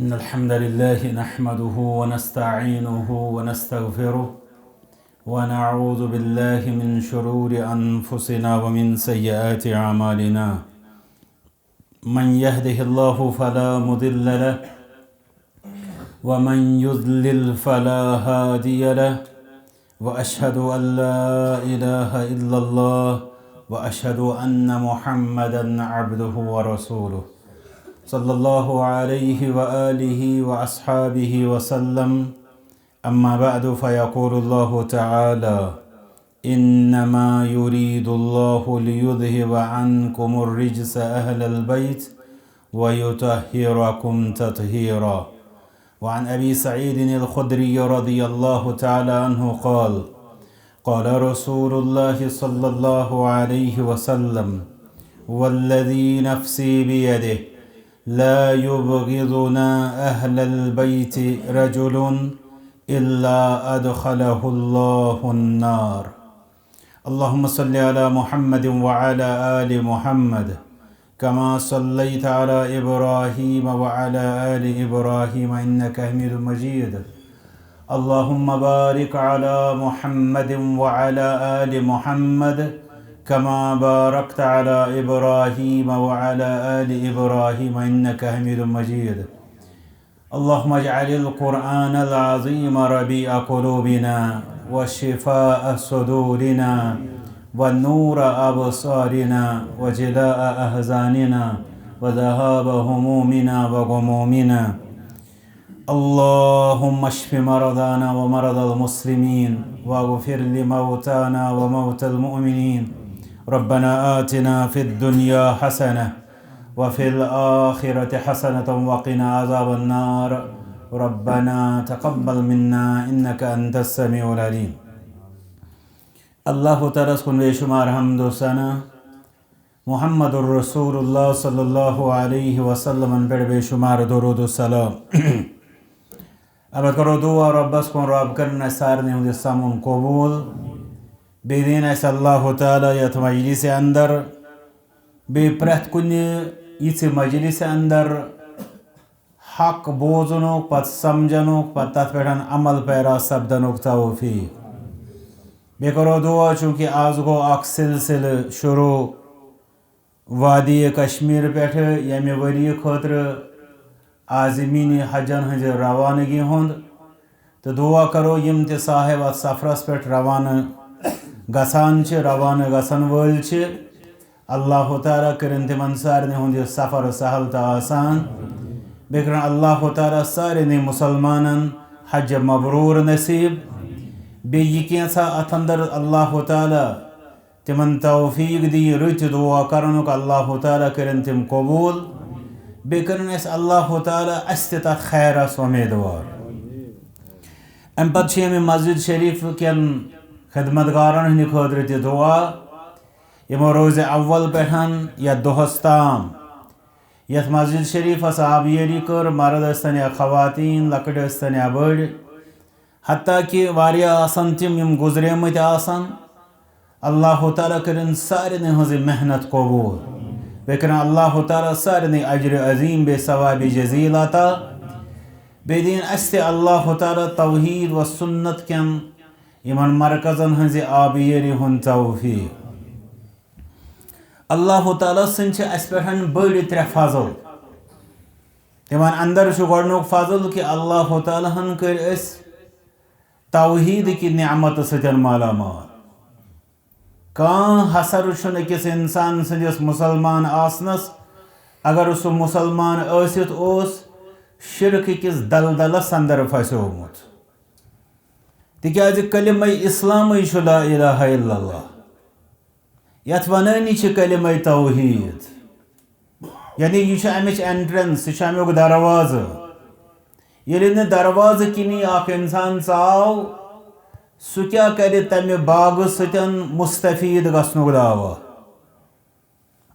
إن الحمد لله نحمده ونستعينه ونستغفره ونعوذ بالله من شرور أنفسنا ومن سيئات أعمالنا من يهده الله فلا مضل له ومن يضلل فلا هادي له وأشهد أن لا إله إلا الله وأشهد أن محمدا عبده ورسوله صلى الله عليه وآله وأصحابه وسلم أما بعد فيقول الله تعالى إنما يريد الله ليذهب عنكم الرجس أهل البيت ويطهركم تطهيرا. وعن أبي سعيد الخدري رضي الله تعالى عنه قال قال رسول الله صلى الله عليه وسلم والذي نفسي بيده لا يبغضنا أهل البيت رجل إلا أدخله الله النار. اللهم صل على محمد وعلى آل محمد كما صليت على إبراهيم وعلى آل إبراهيم إنك حميد مجيد. اللهم بارك على محمد وعلى آل محمد كما باركت على إبراهيم وعلى آل إبراهيم إنك حميد مجيد. اللهم اجعل القرآن العظيم ربيع قلوبنا وشفاء صدورنا ونور أبصارنا وجلاء أحزاننا وذهاب همومنا وغمومنا. اللهم اشف مرضانا ومرضى المسلمين واغفر لموتانا وموتى المؤمنين. ربنا آتنا في الدنيا حسنة وفي الآخرة حسنة وقنا عذاب النار. ربنا تقبل منا إنك أنت السميع العليم. اللہ تعالیٰ کن بے شمار حمد و ثنا محمد الرسول اللہ صلی اللہ علیہ وسلم پر بے شمار درود و سلام. اب کرو دعا ربس کن رب کرنا سارنے ہوں سامن قبول بیدین ایسا اللہ تعالیٰ یت مجلس اندر بے پرت کن یہ مجلس اندر حق بوزنوک پت سمجھنوک پت تت پہ عمل پیرا سپدنوک توفیق. بے کرو دعا چونکہ آز گو اک سلسل شروع وادی کشمیر پہ یمہ وری خاطر عازمین حجن ہز روانگی ہند تو دعا کرو یم تہ صاحب ات سفرس پہ روانہ گسان روانہ گسن ول اللہ تعالیٰ کرن تمن سارے ہند سفر سہل تو آسان. بے کرن اللہ تعالیٰ سارے مسلمانن حج مبرور نصیب. بے یہ کینسا ات اندر اللہ تعالیٰ تمن توفیق دی رت دعا کرنک اللہ تعالیٰ کرن تم قبول. بے کرن اس اللہ تعالیٰ اس تت خیرس امیدوار. ام پتہ ہمیں مسجد شریف کن خدمتگارن ہند خاطر تہ دعا یمو روز اول پہ یا دہس تام یت مسجد شریف آبیاری کر مرد ٲسۍتن یا خواتین لکٹ ٲسۍتن یا بڑ حتیٰ کہ واریاہ آسان تم یم گزریمت آسان. اللہ تعالیٰ کرن سارے ہز محنت قبول. بے کرن اللہ تعالیٰ سارے اجر عظیم بے ثواب جزیل عطا. بے دین اس تہ اللہ تعالیٰ توحید و سنت کن یمن مرکزن ہز آبیاری ہند توفیق. اللہ تعالیٰ سن اس پہ بڑ ترے فضل. تمن اندر گۄڈنیُک فضل کہ اللہ تعالیٰ ہن کر اس توحید کی نعمت ستن مالا مال. کان حسر چھن أکس انسان سندس مسلمان آسنس اگر سہ مسلمان ٲسِتھ اوس شرک کس دلدلس اندر پھسیومت. تکیاز کلمہ اسلام لا الہ الا اللہ یت ونانی کلمہ توحید یعنی یہ امچ انٹرنس یہ امیک دروازہ. ییٚلہِ نہٕ دروازٕ کِنی اکھ انسان ژاو سُہ کیٛاہ کرِ تمہِ باغہٕ سۭتۍ مستفید گژھنُک دعوا.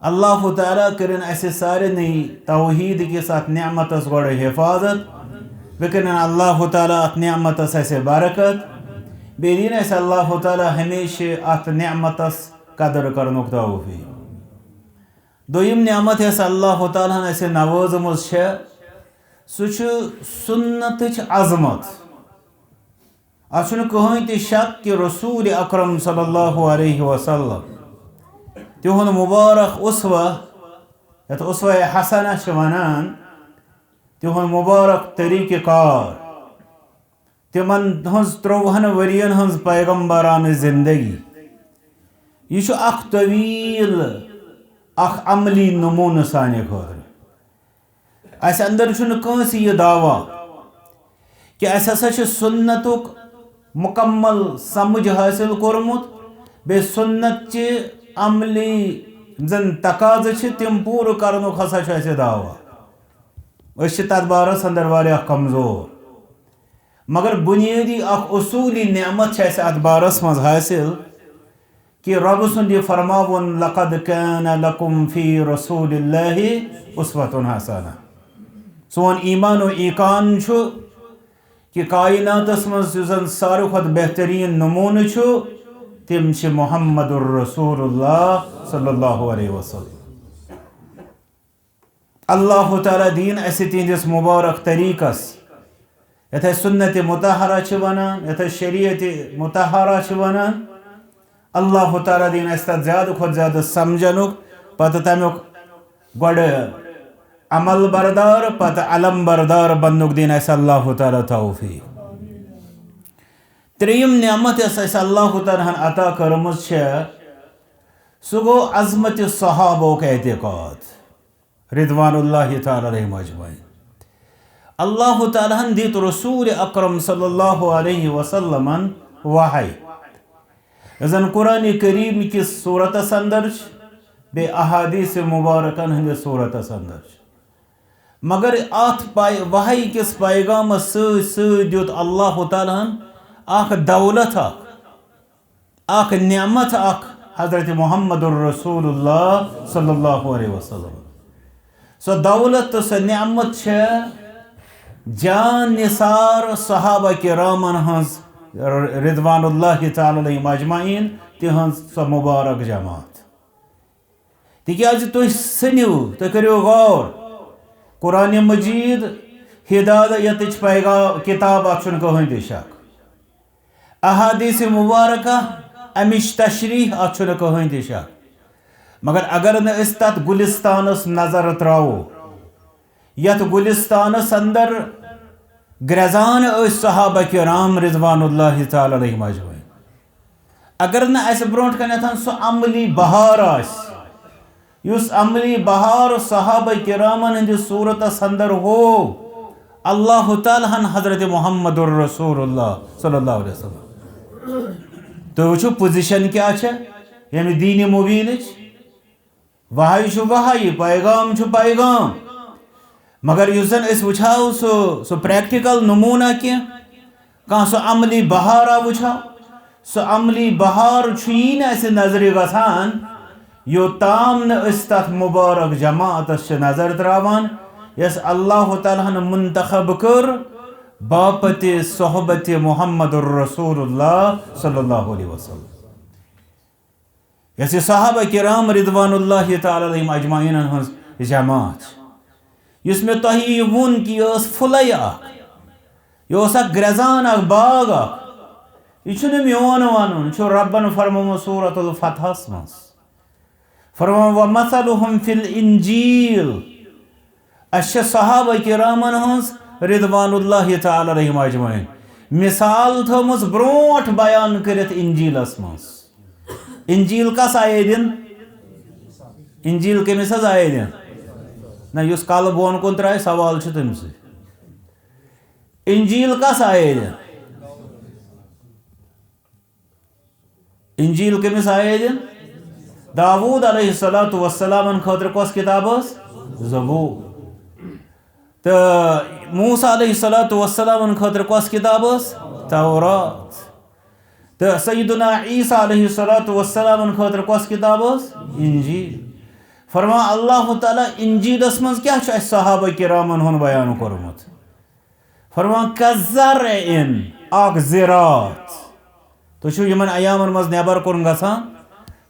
اللہ تعالیٰ کرن اسہِ سارنٕے توحید کس ات نعمتس گۄڈٕ حفاظت. بیٚیہِ کرن اللہ تعالیٰ ات نعمتس اسہِ برکت. بیٚیہِ دِیِن اسہِ اللہ تعالیٰ ہمیشہ ات نعمتس قدر کرنُک توفیق. دویم نعمت یس اللہ تعالیٰ ہن اسے نوازمز سنتچ عظمت کہیں تہ شک کہ رسول اکرم صلی اللہ علیہ وسلم تہند مبارک اسوہ یت اسوہ حسنہ ونان تہند مبارک طریقہ کار تمن ہز 30 ورین ہز پیغمبران زندگی یہ اخ طویل اخ عملی نمونہ سانے خاطر اس اندر کنس یہ دعویٰ کہ اس ہسا سنتک مکمل سمجھ حاصل کورمت بے سنت چہ عملی زن تقاض تم پور کرنک ہسا اس دعویٰ اس تر بارس اندر واریاہ کمزور مگر بنیادی اخ اصولی نعمت اس ات بارس مز حاصل کہ رب سند یہ فرماون لقد کان لکم فی رسول اللہ اسوۃ حسنہ سون ایمان و ایقان کہ کائنات مز زن ساروی کھت بہترین نمونہ تم محمد الرسول اللہ صلی اللہ علیہ وسلم اللہ تعالیٰ دین اس تہندس مبارک طریقس یتھ سنت مطہرہ ونان یتھ شریعت مطہرہ ونان اللہ تعالیٰ دین اس تک زیادہ کھت زیادہ سمجھنک پتہ تمیک گوڑ عمل بردار پتہ علم بردار بننک دین اس اللہ تعالیٰ توفیق تریم نعمت اس اللہ تعالیٰ عطا کرمز سہ گو عظمت صحابہ کا اعتقاد رضوان اللہ تعالیٰ علیہ مجمعین اللہ تعالیٰ دیت رسول اکرم صلی اللہ علیہ وسلم وحی زن قرآن کریم کس صورت اندر بے احادیث مبارکن ہند صورت اندر مگر ات وحی کس پیغام دیت اللہ تعالیٰ اخ دولت اخ نعمت اخ حضرت محمد الرسول اللہ صلی اللہ علیہ وسلم سو دولت تو سو نعمت جان نثار صحابہ کرامن ہنز رضوان اللہ تعالی علیہ مجمعین تہنز سو مبارک جماعت تکیاز تھی سنو تو کرو غور قرآن مجید ہدایت پیغام کتاب ات کہین تہ شک احادیث مبارکہ امچ تشریح ات کہین تہ شک مگر اگر نہ اس تت گلستانس نظر تراو یت گلستانس اندر گرزان صحابہ کرام رضوان اللہ تعالی علیہ مجمعین اگر نہ اس برونٹ کنتھن سو عملی بہار اس عملی بہار صحابہ کرامن ہند صورت اندر ہو اللہ تعالیٰ حضرت محمد الرسول اللہ صلی اللہ علیہ وسلم تو وچھو پوزیشن کیا یعنی دین مبین وحی وحی پیغام پیغام مگر اس زن اس وچھاو سو پریکٹیکل نمونہ کان سو عملی بہارا وچھاو سو عملی بہار چھین ایسے نظری گسان یو تام نہ اس تک مبارک جماعت سے نظر تراوان یس اللہ تعالیٰ نے منتخب کر باپت صحبت محمد الرسول اللہ صلی اللہ علیہ وسلم یس صحابہ کرام رضوان اللہ تعالیٰ علیہ اجمعین ہنز جماعت اس میں تہی ون کی اس فلی یہ اس گرزان باغ یہ میون ون ربن فرمو سورت الفتح مز فرمو ومثلهم فی الانجیل اس صحابہ کرامن ہنز رضوان اللہ تعالی علیہ اجمعین مثال تھومس برونٹ بیان کرت انجیلس مز انجیل کس آئے دن انجیل کمس حظ آئے دن نہ اس کل بون کن ترائے سوال تم سے انجیل کس آئے دن انجیل کمس آئے دن داود علیہ السلام خاطر کس کتاب زبور تو موسیٰ علیہ السلام خاطر کس کتاب تورات تو سیدنا عیسیٰ علیہ السلام خاطر کس کتاب انجیل فرما اللہ تعالیٰ انجیلس مز کیا صحابہ کرامن ہن بیان کورمت فرما کزرعن اک زراعت تو چھو یمن ایامن مز نیبر کن گسان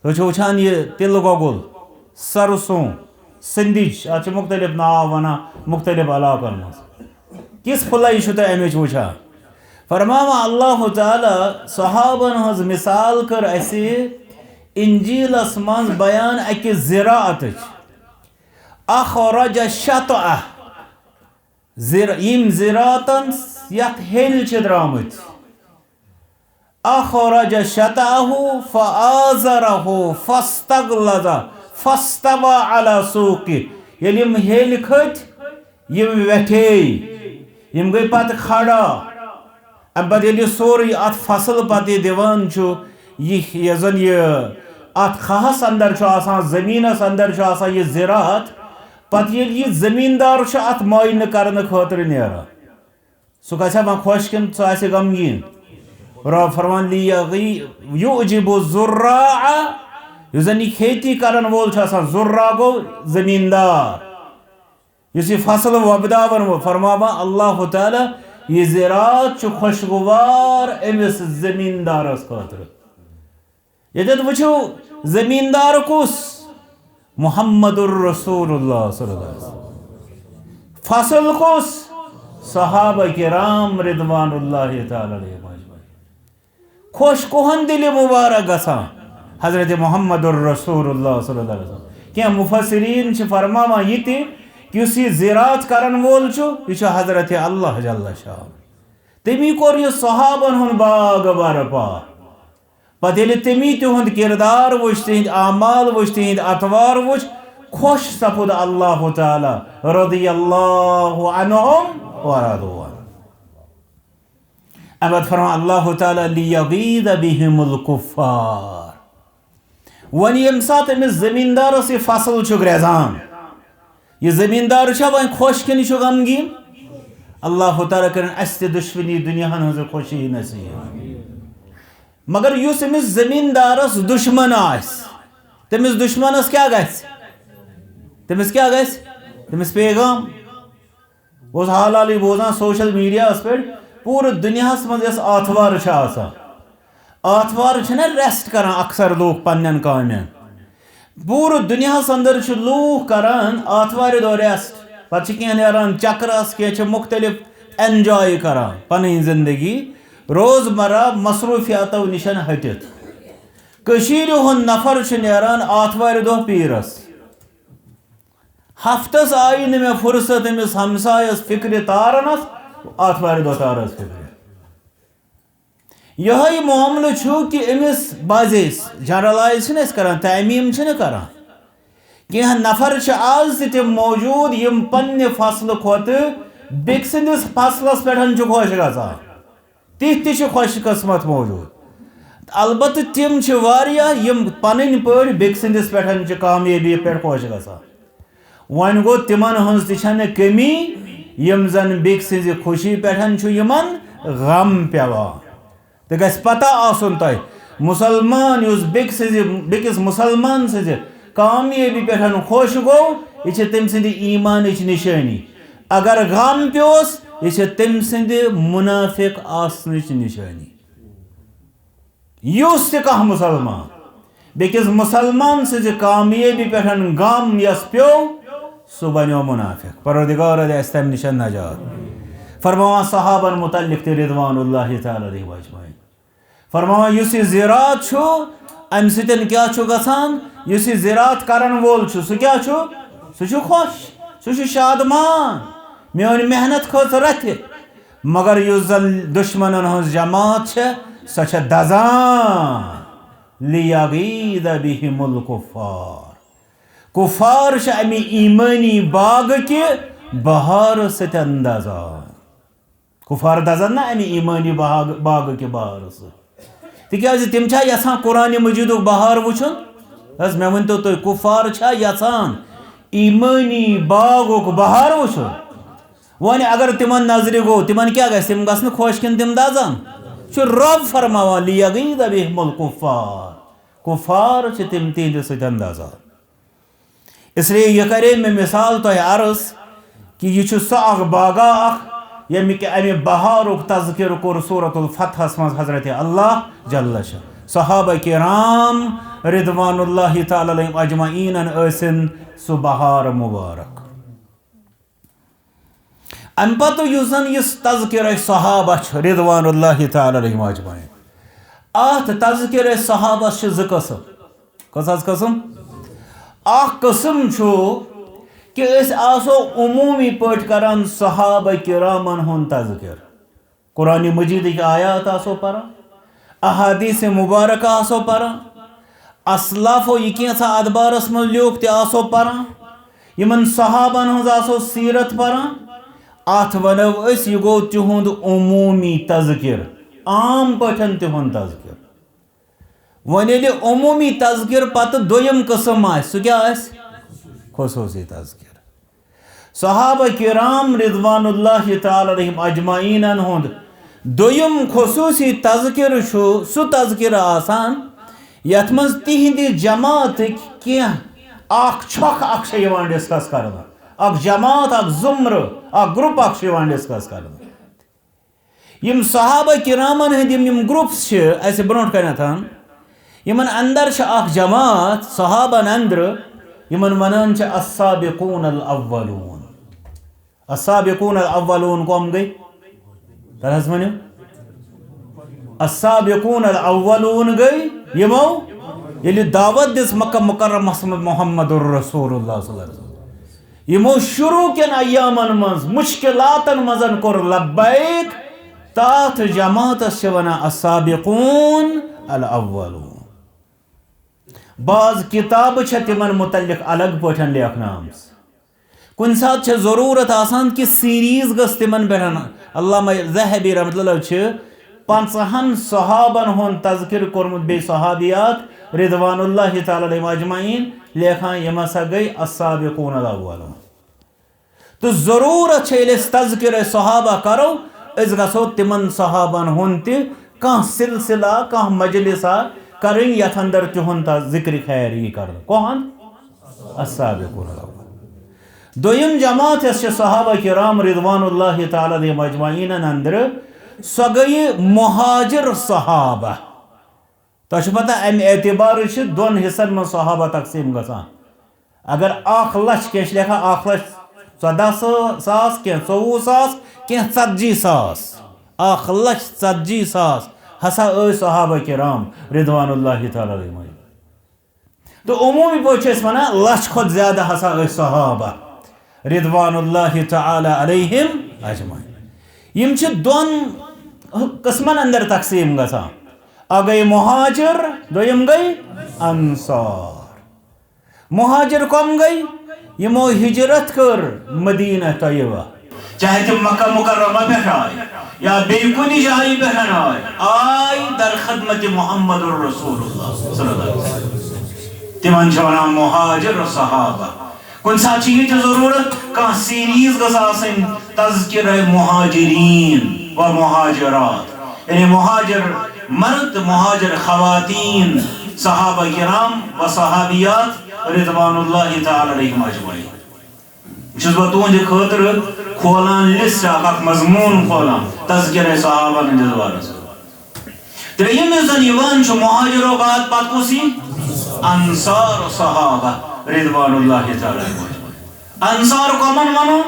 تو چھو وچھان یہ تل گوگل سرسوں سندج ات مختلف ناو ونا مختلف علاقن مز کس پھلائی چھو تُہۍ اَمِچ وٕچھان فرماوان اللہ تعالیٰ صحابن ہٕنٛز مثال کٔر اَسہِ انجیلس منٛز بیان أکِس زِراعتٕچ اخرج شطأہ یِم زِراعتن یتھ ہیٚلۍ چھِ درٛامٕتۍ اخرج شطأہ فآزرہ فاستغلظ فاستوى على سوقه ییٚلہِ یِم ہیٚلۍ کھٔتۍ یِم ویٹھے یِم گٔے پتہٕ کھڑا اَمہِ پتہٕ ییٚلہِ یہِ سورُے اَتھ فصل پتہٕ دِوان چھُ یہِ زن یہِ اَتھ کھہس اندر چھُ آسان زٔمیٖنس اندر چھُ آسان یہِ زِراعت پتہٕ ییٚلہِ یہِ زٔمیٖندار چھُ اَتھ معاینہٕ کرنہٕ خٲطرٕ نیران سُہ گژھِ وۄنۍ خۄش کِنہٕ سُہ آسہِ غمگیٖن رب فرمان یُعجِبُ الزُّراع یُس زن یہِ کھیتی کرن وول چھُ آسان زُرا گوٚو زٔمیٖندار یُس یہِ فصل وۄپداون وول فرماوان اللہ تعالیٰ یہِ زِراعت چھُ خۄشگوار أمِس زٔمیٖندارس خٲطرٕ ییٚتٮ۪تھ وٕچھِو زٔمیٖندار کُس محمد الرسول اللہ صلی اللہ علیہ وسلم فصل کُس صحابہ کرام رضوان اللہ تعالیٰ علیہم خۄش کُہن دِلہِ مُبارک گژھان حضرت محمد الرسول اللہ صلی اللہ علیہ وسلم کینٛہہ مُفسریٖن چھِ فرماوان یہِ تہِ کہ یُس یہِ زِراعت کرن وول چھُ یہِ چھُ حضرت اللہ جل شاہ تٔمی کوٚر یہِ صحابن ہُنٛد باغ برپا پتہٕ ییٚلہِ تٔمی تِہُنٛد کِردار وٕچھ تِہنٛدۍ اعمال وٕچھ تِہنٛدۍ اطوار وٕچھ خۄش سپُد اللہ تعالیٰ رضی اللہ عنہم ورضوا عنہ اَمہِ پتہٕ فرمان اللہ تعالیٰ لیغیظ بِہِم الکفار وۄنۍ ییٚمہِ ساتہٕ أمِس زٔمیٖندارس یہِ فصل چھُ گرٛٮ۪زان یہِ زٔمیٖندار چھا وۄنۍ خۄش کِنہٕ یہِ چھُ غمگیٖن اللہ تعالیٰ کٔرِنۍ اَسہِ تہِ دُشمنی دُنیاہن ہٕنٛزٕ خوشی نصیٖب مگر یُس أمِس زٔمیٖندارس دُشمن آسہِ تٔمِس دُشمنس کیٛاہ گژھِ تٔمِس کیٛاہ گژھِ تٔمِس پیغام بہٕ اوسُس حال حالٕے بوزان سوشل میٖڈیاہس پٮ۪ٹھ پوٗرٕ دُنیاہس منٛز یۄس آتھوار چھِ آسان آتھوار چھِنہ ریسٹ کران اکثر لوٗکھ پننٮ۪ن کامٮ۪ن پوٗرٕ دُنیاہس انٛدر چھِ لوٗکھ کران آتھوارِ دۄہ ریسٹ پتہٕ چھِ کینٛہہ نیران چکرس کینٛہہ چھِ مختلف اٮ۪نجاے کران پنٕنۍ زندگی روزمرہ مصروٗفیاتو نِش ہٹِتھ کٔشیٖرِ ہُنٛد نفر چھُ نیران آتھوارِ دۄہ پیٖرس ہفتس آیہِ نہٕ مےٚ فُرصت أمِس ہمسایس فِکرِ تارنس آتھوارِ دۄہ تارس فِکرِ یِہوٚے معاملہٕ چھُ کہِ أمِس بازے جنرلایز چھِنہٕ أسۍ کران تعمیٖم چھِنہٕ کران کینٛہہ نفر چھِ آز تہِ تِم موجوٗد یِم پننہِ فصلہٕ کھۄتہٕ بیٚکہِ سٕنٛدِس فصلس پٮ۪ٹھ چھُ خۄش گژھان تِتھۍ تہِ چھِ خۄش قٕسمت موجوٗد البتہٕ تِم چھِ واریاہ یِم پنٕنۍ پٲٹھۍ بیٚکہِ سٕنٛدِس پٮ۪ٹھ چھِ کامیٲبی پٮ۪ٹھ خۄش گژھان وۄنۍ گوٚو تِمن ہٕنٛز تہِ چھنہٕ کٔمی یِم زن بیٚکہِ سٕنٛزِ خوشی پٮ۪ٹھ چھُ یِمن غم پیوان تہٕ گژھِ پتہ آسُن تۄہہِ مُسلمان یُس بیٚکِس مُسلمان سٕنٛزِ کامیٲبی پٮ۪ٹھ خۄش گوٚو یہِ چھِ تٔمۍ سٕنٛدِ ایٖمانٕچ نِشٲنی اگر غم پیوٚس یہِ چھِ تٔمۍ سٕنٛدِ مُنافِق آسنٕچ نِشٲنی یُس تہِ کانٛہہ مُسلمان بیٚکِس مُسلمان سٕنٛزِ کامیٲبی پٮ۪ٹھ غم یۄس پیوٚو سُہ بنیو مُنافِق پروردگار دِ اَسہِ تَمہِ نِش نجات فرماوان صحابن متعلق تہِ رضوان اللہ تعالیٰ علیہ اجمعین فرماوان یُس یہِ زِراعت چھُ اَمہِ سۭتۍ کیٛاہ چھُ گژھان یُس یہِ زِراعت کرن وول چھُ سُہ کیٛاہ چھُ سُہ چھُ خۄش سُہ چھُ شادمان میٲنۍ محنت کھٔژ رتھِ مگر یُس زن دُشمنن ہٕنٛز جماعت چھےٚ سۄ چھےٚ دزان لیغیظ بِہِم الکفار کُفار چھِ اَمہِ ایٖمٲنی باغہٕ کہِ بہارٕ سۭتۍ دزان کُفار دزان نہ اَمہِ ایٖمٲنی باغہٕ کہِ بہارٕ سۭتۍ تِکیٛازِ تِم چھا یژھان قرآنِ مجیٖدُک بہار وٕچھُن حظ مےٚ ؤنۍتو تُہۍ کُفار چھا یژھان ایٖمٲنی باغُک بہار وٕچھُن وۄنۍ اگر تِمن نظرِ گوٚو تِمن کیٛاہ گژھِ تِم گژھنہٕ خۄش کِنہٕ تِم دزان چھُ رب فرماوان لیغیظ بِہِم الکفار کُفار چھِ تِم تِہنٛدِ سۭتۍ دزان اسلیے یہِ کرے مےٚ مِثال تۄہہِ عرض کہِ یہِ چھُ سُہ اکھ باغا اکھ ییٚمہِ کہِ اَمہِ بہارُک تذکِرٕ کوٚر سورۃ الفتحس منٛز حضرت اللہ جل شاہ صحابہ کرام رضوان اللہ تعالیٰ علیہم اجمعیٖنن ٲسِن سُہ بہار مُبارک ام پتہ یُس زن یُس تذکرہ صحابہ چھ رضوان اللہ تعالی علیہم اجمعین ات تذکرہ صحابہ چھ زٕ قسم کس قسم اخ قسم چھُ کہ اس آسو عمومی پٲٹھۍ کران صحابہ کرامن ہُنٛد تذکر قرآن مجید کی آیات آسو پران احادیث مبارکہ آسو پران اسلافو یہ کینژھا ادبارس من لیوکھ تہِ آسو پران یمن صحابن ہٕنٛز آسو سیرت پران ات ونو اس یہ گو تہند عمومی تذکر عام پٲٹھۍ تہند تذکر وۄنۍ ییٚلہِ عمومی تذکر پتہٕ دوٚیِم قسم آسہِ سُہ کیٛاہ آسہِ خصوصی تذکر صحابہ کرام رضوان اللہ تعالی علیہم اجمعینن ہند دویم خصوصی تذکر چھُ سُہ تذکر آسان یتھ منٛز تِہنٛدِ جماعتٕکۍ کینٛہہ اکھ چھۄکھ اکھ چھِ یِوان ڈسکس کرنہٕ اکھ جماعت اکھ زمرٕ اکھ گروپ اکھ چھُ یِوان ڈسکس کرنہٕ یِم صحابہ کرامن ہٕنٛدۍ یِم گروپس چھِ اَسہِ برونٛٹھ کنیتھ یمن اندر چھِ اکھ جماعت صحابن اندرٕ یمن ونان چھِ السابقون الاولون السابقون الاولون کم گئی تر حظ ؤنِو السابقون الاولون گئی یمو ییٚلہِ دعوت دِژ مکہ مکرمس منٛز محمد الرسول اللہ صلی اللہ علیہ وسلم یمو شروع کٮ۪ن ایامن منٛز مشکلاتن منٛز کوٚر لبیک تاتھ جماعتس چھِ ونان السابقون الاولون بعض کتاب چھِ تمن متعلق الگ پٲٹھۍ لیکھنہٕ آمٕژ کُنہِ ساتہٕ چھِ ضروٗرت آسان کہ سیریز گٔژھ تمن پٮ۪ٹھ علامہ ذہبی رحمۃ اللہ چھِ 50 صحابن ہُنٛد تذکر کوٚرمُت بیٚیہِ صحابیات رضوان اللہ تعالی علیہم اجمعین لیکھان یِم ہسا گٔے السابقون الاولون تہٕ ضروٗرت چھِ ییٚلہِ أسۍ تذکرہ صحابہ کرو أسۍ گژھو تمن صحابن ہُنٛد تہِ کانٛہہ سلسلہ کانٛہہ مجلسہ کرٕنۍ یتھ اندر تہنٛد ذکر خیر یی کرنہٕ کہن السابقون الاولون دویم جماعت یس چھِ صحابہ کرام رضوان اللہ تعالی علیہم اجمعینن اندر سۄ گٔیہِ مہاجر صحابہ تۄہہِ چھُ پتہ امہِ اعتبارٕ چھِ دۄن حصن منٛز صحابہ تقسیٖم گژھان اگر 1,00,000 کینٛہہ چھِ لیکھان 1,14,000 کینٛہہ 24,000 کینٛہہ 40,000 1,40,000 ہسا ٲسۍ صحابہ کرام رضوان اللہ تعالی علیہم تو عمومی پٲٹھۍ چھِ أسۍ ونان 1,00,000 کھۄتہٕ زیادٕ ہسا ٲسۍ صحابہ رضوان اللہ تعالی علیہم اجمعین یم چھِ دۄن قسمن اندر تقسیٖم گژھان اکھ گٔے مہاجر دوٚیِم گٔے انصار مہاجر کم گٔے یمو ہجرت کٔر مدینہ طیبہ چاہے تم مکہ مکرمہ پٮ۪ٹھ آے یا بیٚیہِ کُنہِ جایہِ پٮ۪ٹھ آے در خدمت محمد الرسول اللہ صلی اللہ علیہ وسلم تمن چھِ ونان مہاجر صحابہ کُنہِ ساتہٕ چھِ یہِ تہِ ضروٗرت کانٛہہ سیریز گٔژھ آسٕنۍ تذکرہ مہاجرین و مہاجرات یعنی مہاجر مرد مہاجر خواتین صحابہ کرام و صحابیات رضوان اللہ تعالی علیہم اجمعین چھُس بہٕ تُہنٛدِ خٲطرٕ کھولان لسٹ اکھ مضموٗن کھولان تذکرہ صحابہ ہٕنٛدِس بارس ترٛیٚیِم یُس زن یِوان چھُ مہاجرو بعد پتہٕ کُس یی انصار صحابہ رضوان اللہ تعالی علیہم انصار کمن ونو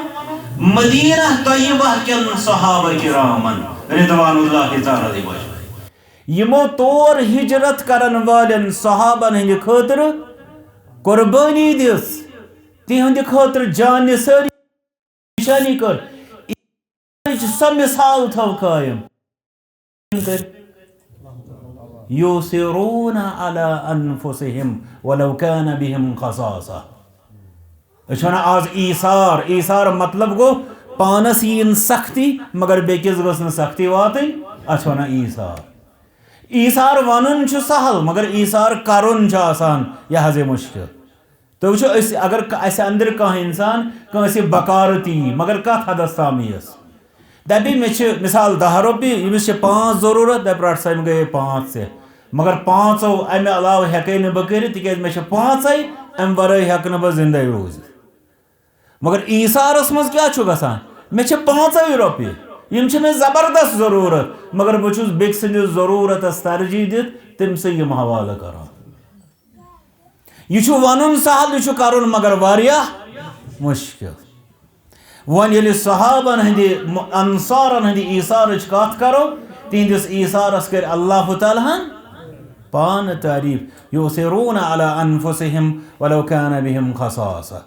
مدینہ طیبہ کٮ۪ن صحابہ کرامن رضوان اللہ تعالی علیہم یمو تور ہجرت کرن والٮ۪ن صحابن ہٕنٛدِ خٲطرٕ قربٲنی دِژ تِہنٛدِ خٲطرٕ جانہِ سٲری نشانی کٔر سۄ مثال تھٲو قٲیِم یوسرون علی انفسہم ولو کان بہم خصاصہ أسۍ چھِ ونان آز ایثار مطلب گوٚو پانس یِن سختی مگر بیٚکِس گٔژھ نہٕ سختی واتٕنۍ اتھ چھِ ونان ایثار ونُن چھُ سہل مگر ایثار کرُن چھُ آسان یہِ حظ مشکل تُہۍ وٕچھِو أسۍ اگر اسہِ اندر کانٛہہ انسان کٲنٛسہِ بکارت یی مگر کتھ حدس تام یِیَس دپہِ مےٚ چھِ مثال 10 رۄپیہِ ییٚمِس چھِ 5 ضروٗرت دپہِ رٹ سا یِم گٔیے 5 ژےٚ مگر 5 امہِ علاوٕ ہٮ۪کے نہٕ بہٕ کٔرِتھ تِکیٛازِ مےٚ چھِ 5 امہِ ورٲے ہٮ۪کہٕ نہٕ بہٕ زندے روٗزِتھ مگر ایثارس منٛز کیٛاہ چھُ گژھان مےٚ چھِ 5 رۄپیہِ یِم چھِ مےٚ زبردست ضروٗرت مگر بہٕ چھُس بیٚکہِ سٕنٛدِس ضروٗرتس ترجیح دِتھ تٔمسٕے یِم حوالہٕ کران یہ چھُ ونُن سہل یہ چھُ کرُن مگر واریاہ مشکل ون یل صحابن ہندی انصارن ہندی ایثارچ کت کرو تہندس ایثارس کر اللہ تعالیٰ ہن پان تعریف یؤثرون علی انفسہم ولو کان بہم خصاصہ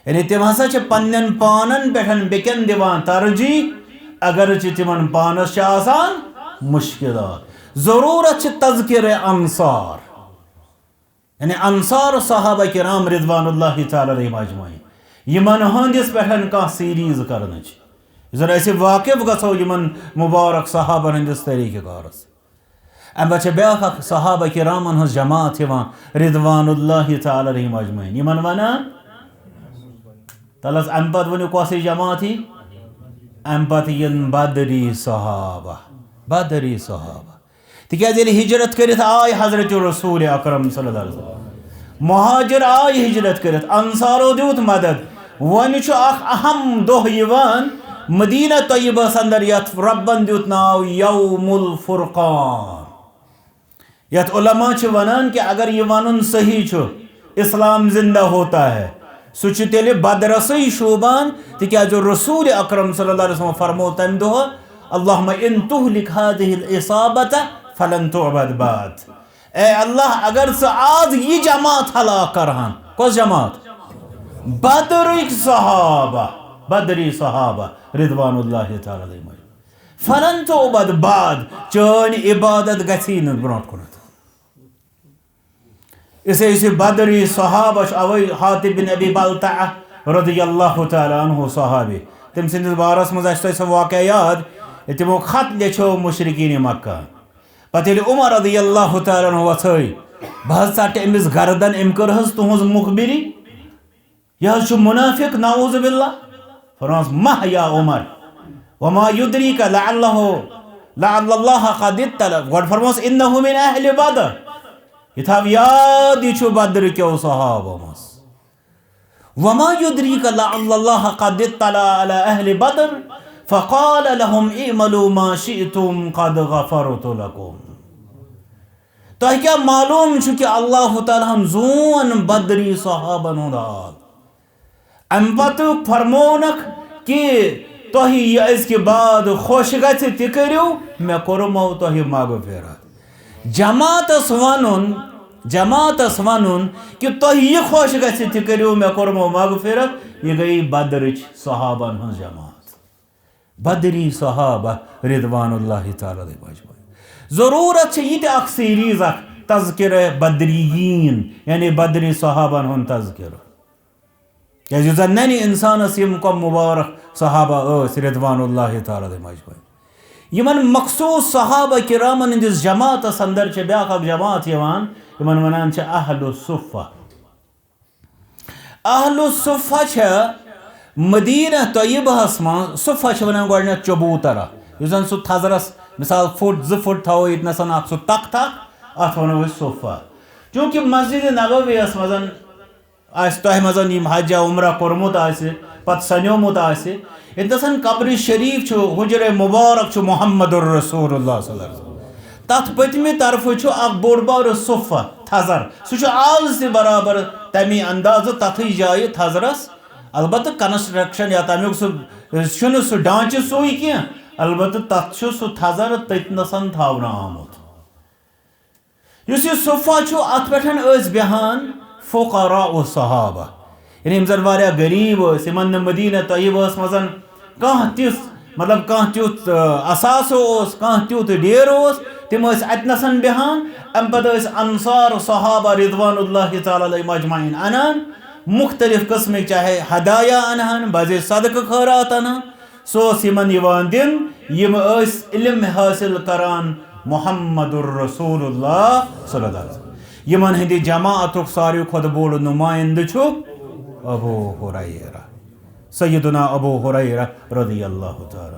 یعنی تم ہسا پنن پانن پہ بیکن دیوان ترجیح اگرچہ تمن پانس آسان مشکلات ضرورت تذکر انصار یعنی انصار صحابہ کرام رضوان اللہ تعالی علیہم اجمعین یمن ہندس پہ کھانا سیریز کرنچ ذرا اسے واقف گھو یمن مبارک صحابہ ہندس طریقہ کارس ام پہ بیاکھ اخ صحابہ کرامن ہز جماعت رضوان اللہ تعالی علیہم اجمعین یمن ونان تلس ام پتہ ونیو کس جماعت ام پتہ ین بدری صحابہ تکیاز ییٚلہِ ہجرت کرت آئے حضرت رسول اکرم صلی اللہ علیہ وسلم مہاجر آئے ہجرت کرت انصارو دیوت مدد ون اخ اہم دہ یوان مدینہ طیبہ اندر یت ربن دیوت ناو یوم الفرقان یت علماء ونان کہ اگر یہ ون صحیح اسلام زندہ ہوتا ہے سہ تیل بدرسی شوبان تکیاز رسول اکرم صلی اللہ علیہ وسلم فرمو تم دہ اللہم ان تہلک هذه العصابة فلن تعبد بعد اے اللہ اگر سے آج یہ جماعت ہلاک کرہن کس جماعت بدری صحابہ رضوان اللہ تعالی علیہم فلن تعبد بعد چون عبادت گژھی نہ برونٹ کنت اسے بدری صحابہ اوی حاتب بن ابی بلتعہ رضی اللہ تعالی عنہ صحابی تم سندس بارس مز اس سہ واقعہ یاد تمو خط لچھو مشرکین مکہ پتہ عمر رضی اللہ تعالی عنہ وتھے بہت سٹ امس گردن ام کرہس تہذ مخبری یہ منافق نعوذ باللہ فرماس مہ یا عمر وما یدریک لعل اللہ قد اطلع گوڈ فرماس انہ من اہل بدر یہ تھا یاد یہ بدر کیو صحابہ مس وما یدریک لعل اللہ قد اطلع علی اہل بدر فقال لهم اعملوا ما شئتم قد غفرت لكم تو کیا معلوم چھو کہ اللہ تعالیٰ زون بدری صحابہ نوداد ام پتہ فرمونک کہ تہی یہ اس کے بعد خوش گژھِ تہِ کٔرِو مے کوٚرمو تہی مغفرت جماعتس ونن کہ تہی یہ خوش گژھِ تہِ کٔرِو مے کوٚرمو مغفرت یہ گئی بدرچ صحابن ہنز جماعت بدری صحابہ رضوان اللہ تعالی علیہم اجمعین ضرورت یہ اخ سیریز اخ تذکر بدریین یعنی بدری صحابہ ہن تذکر کیازِ زن ننہِ انسانس یم کم مبارک صحابہ اس رضوان اللہ تعالی علیہم اجمعین یمن مخصوص صحابہ کرامن ہندس جماعتس اندر چھ بیاکھ اکھ جماعت یوان یمن ونان چھ اہل الصفہ چھ مدینہ طیبہ من صفہ ونان گۄڈنیتھ چبوترا یُس زن سہ تھزرس مثال فٹ 2 فٹ تھو یتنسن اکھ سہ تخت ات ونو صفہ چونکہ مسجد نبوی یس مزن تہ مزن یم حج عمرہ کورمت پتہ سنیومت یتنسن قبر شریف حجر مبارک محمد الرسول اللہ صلی اللہ علیہ وسلم تت پتمہ طرف اکھ بوڑ بار صفہ تھزر سہ آز تہ برابر تمی انداز تتھی جائے تھزرس البتہ کنسٹرکشن یا تمیک سہ ڈانچہ سوئی کی البتہ تت سہ تھزر تتنسن تھاونہ آمت اس یہ صفہ ات پہ بہان فقراء صحابہ یعنی یم زن واریاہ غریب یمن مدینہ طیبہ مزن کانٛہہ تیُتھ مطلب کانٛہہ تیُتھ اثاثہ اوس کانٛہہ تیُتھ ڈیر اوس تم اتنسن بہان ام پتہ انصار صحابہ رضوان اللہ تعالی علیہم اجمعین انان مختلف قسمک چاہے ہدایہ انہن بعض صدقہ خیرات انہن سو یمن یوان دن یم علم حاصل کران محمد الرسول اللہ صلی اللہ علیہ وسلم یمن ہندی جماعت ساروی کھت بوڑ نمائندہ ابو ہریرہ سیدنا ابو ہریرہ رضی اللہ تعالی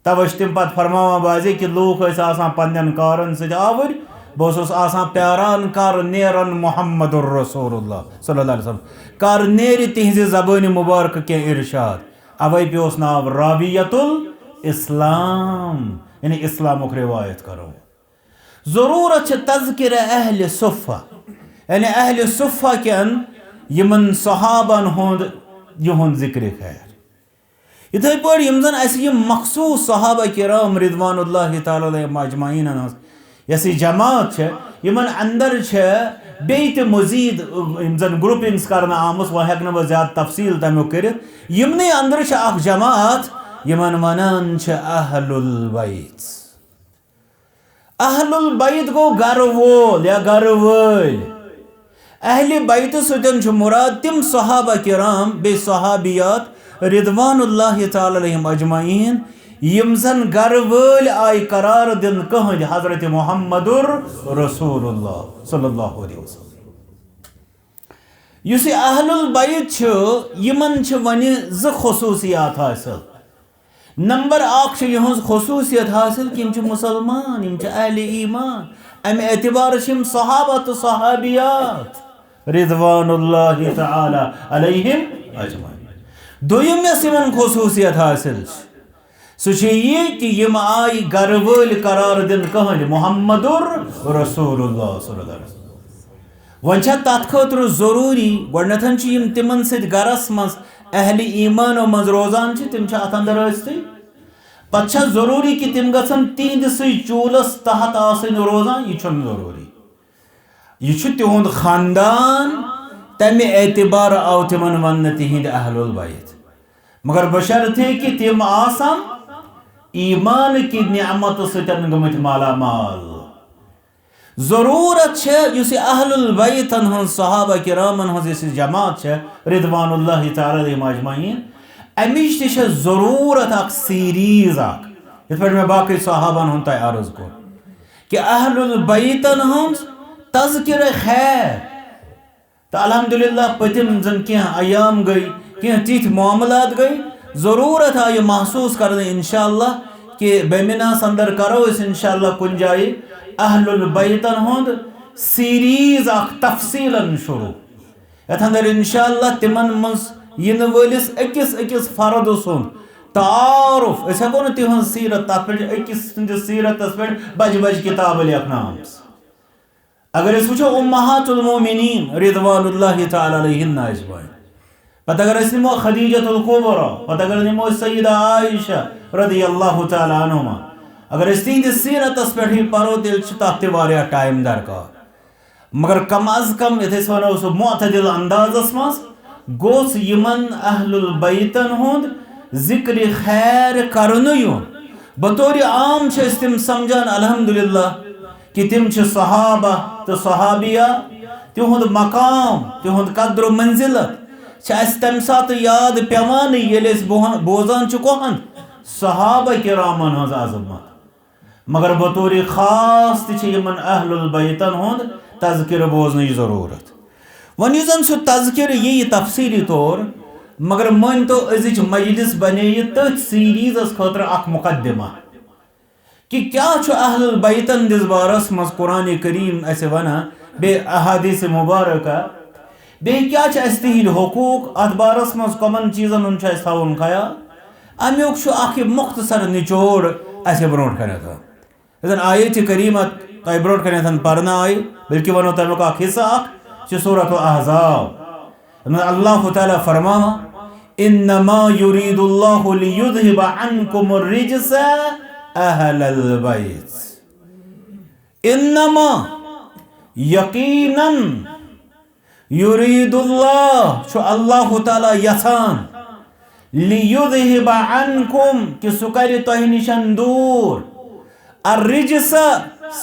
توے تم پتہ فرماوان بازی کہ لوگ آسان پنن کارن سۭتۍ آور بہٕ اوسُس پیاران کر نیرن محمد الرسول اللہ صلی اللہ علیہ وسلم کر نیرِ تہنزِ زبانہِ مبارک کینٛہہ ارشاد اوے پیوس ناو راویۃ الاسلام یعنی اسلامک روایت کرو ضرورت تذکر اہل صفہ یعنی اہل صفہ کین یمن صحابن ہند ذکر خیر اتھے پٲٹھۍ یِم زن اَسہِ یِم مخصوٗص صحابہ کرام رضوان اللہ تعالیٰ علیہم اجمعین ہٕنٛز یۄس یہِ جماعت چھےٚ یِمن اندر چھےٚ بیٚیہِ تہِ مزیٖد یِم زن گروپنگس کرنہٕ آمٕژ وۄنۍ ہٮ۪کہٕ نہٕ بہٕ زیادٕ تفصیٖل تمیُک کٔرِتھ یِمنٕے اندر چھِ اکھ جماعت یِمن ونان چھِ اہل البیت. اہل البیت گوٚو گرٕ وول یا گرٕ وٲلۍ. اہل بیتہٕ سۭتۍ چھُ مراد تِم صحابہ کرام بیٚیہِ صحابیات رضوان اللہ تعالیٰ علیہم اجمعین یم زن گرٕ وٲلۍ آیہِ قرار دِنہٕ کٕہٕنۍ حضرت محمد رسول اللہ صلی اللہ علیہ وسلم. یُس یہِ اہل البیت چھُ یِمن چھِ وۄنۍ زٕ خصوٗصیات حٲصِل. نمبر اکھ چھِ یِہٕنٛز خصوٗصیت حٲصِل کہِ یِم چھِ مُسلمان یِم چھِ اہلِ ایمان امہِ اعتبارٕ چھِ یِم صحابہ تہٕ صحابیات رضوان اللہ تعالیٰ علیہم اجمعین. دوٚیِم یۄس یِمن خصوٗصیت حٲصِل چھِ سُہ چھِ یہِ کہِ یِم آیہِ گرٕ وٲلۍ قرار دِنہٕ کٕہٕنۍ محمد رسول اللہ صلی اللہ علیہ وسلم. وۄنۍ چھےٚ تتھ خٲطرٕ ضروٗری گۄڈنٮ۪تھ چھِ یِم تِمن سۭتۍ گرس منٛز اہلِ ایمانو منٛز روزان چھِ تِم چھِ اتھ اندر ٲسۍتٕے. پتہٕ چھےٚ ضروٗری کہِ تِم گژھن تِہنٛدِسٕے چوٗلس تحت آسٕنۍ روزان یہِ چھُنہٕ ضروٗری. یہِ چھُ تِہُنٛد خاندان تمہِ اعتبارٕ آو تِمن وننہٕ تِہنٛدِ اہل البیت مگر بشرطے کہِ تِم آسن ایمان کی نعمتہٕ سۭتۍ گٔمٕتۍ مالا مال. ضروٗرت چھےٚ یُس یہِ اہل البیتن ہٕنٛز صحابہ کرامن ہٕنٛز یۄس یہِ جماعت چھےٚ رضوان اللہ تعالیٰ علیہم اجمعین امِچ تہِ چھےٚ ضروٗرت اکھ سیٖریٖز اکھ یِتھ پٲٹھۍ مےٚ باقٕے صحابن ہُنٛد تۄہہِ عرض کوٚر کہِ اہل البیتن ہٕنٛز تذکرہ خیر تہٕ الحمدللہ پٔتِم زن کینٛہہ ایام گٔے کینٛہہ تِتھۍ معاملات گٔے ضروٗرت آو یہِ محسوٗس کرنہٕ انشاء اللہ کہ بیمِناہس اندر کرو أسۍ انشاء اللہ کُنہِ جایہِ اہل البیتن ہُنٛد سیٖریٖز اکھ تفصیٖلن شروٗع یتھ اندر انشاء اللہ تِمن منٛز یِنہٕ وٲلِس أکِس أکِس فرد سُنٛد تعارُف أسۍ ہٮ۪کو نہٕ تِہنٛز سیٖرت تتھ پٮ۪ٹھ أکِس سٕنٛدِس سیٖرتس پٮ۪ٹھ بجہِ بجہِ کِتابہٕ لیکھنہٕ آمژٕ. اگر أسۍ وٕچھو اُمہات المومنین رضوان اللہ تعالیٰ علیہن اجمعین پتہٕ اگر أسۍ نِمو خدیجۃ الکبریٰ پتہٕ اگر نِمو سیدہ عائشہ رضی اللہ تعالیٰ عنہما اگر أسۍ تِہنٛدِس سیٖرتس پٮ۪ٹھٕے پرو تیٚلہِ چھُ تتھ تہِ واریاہ ٹایم درکار مگر کم از کم یتھ أسۍ ونو سُہ معتدل اندازس منٛز گوٚژھ یِمن اہل البیتن ہُنٛد ذکرِ خیر کرنہٕ یُن. بطورِ عام چھِ أسۍ تِم سمجھان الحمدللہ کہ تِم چھِ صحابہ تہٕ صحابیہ تِہُنٛد مقام تِہُنٛد قدر و منزلت چھِ اَسہِ تمہِ ساتہٕ یاد پیوانٕے ییٚلہِ أسۍ بوزان چھِ کۄہن صحابہ کرامن ہٕنٛز عظمت مگر بطورِ خاص تہِ چھِ یِمن اہل البیتن ہُنٛد تذکرٕ بوزنٕچ ضروٗرت. وۄنۍ یُس زن سُہ تذکرٕ یِیہِ تفصیٖلی طور مگر مٲنۍتو أزِچ مجلس بنے تٔتھۍ سیٖریٖزس خٲطرٕ اکھ مقدمہ کہ کیٛاہ چھُ اہل البیتن ہٕنٛدِس بارس منٛز قرآنِ کریم اَسہِ ونان بیٚیہِ احادیث مبارکہ بیٚیہِ کیٛاہ چھِ اَسہِ تِہنٛدۍ حقوٗق اتھ بارس منٛز کمن چیٖزن ہُنٛد چھُ اَسہِ تھاوُن خیال امیُک چھُ اکھ یہِ مختصر نچوڑ اَسہِ برونٛٹھ کنٮ۪تھ یۄس زن آیتِ کریٖمہ تۄہہِ برونٛٹھ کنٮ۪تھ پرنہٕ آیہِ بلکہِ ونو تمیُک اکھ حصہٕ اکھ چھُ سورۃ الاحزاب اللہ تعالیٰ فرماوان انما یُریٖدُ اللہِ لیُذہِبَ عنکُم الرجس اہل البیت. انما یقیناً یُریٖدُ اللہ چھُ اللہ تعالیٰ یژھان لیُذہِبَ عنکُم کہ سُہ کرِ تۄہہِ نِشن دوٗر الرجس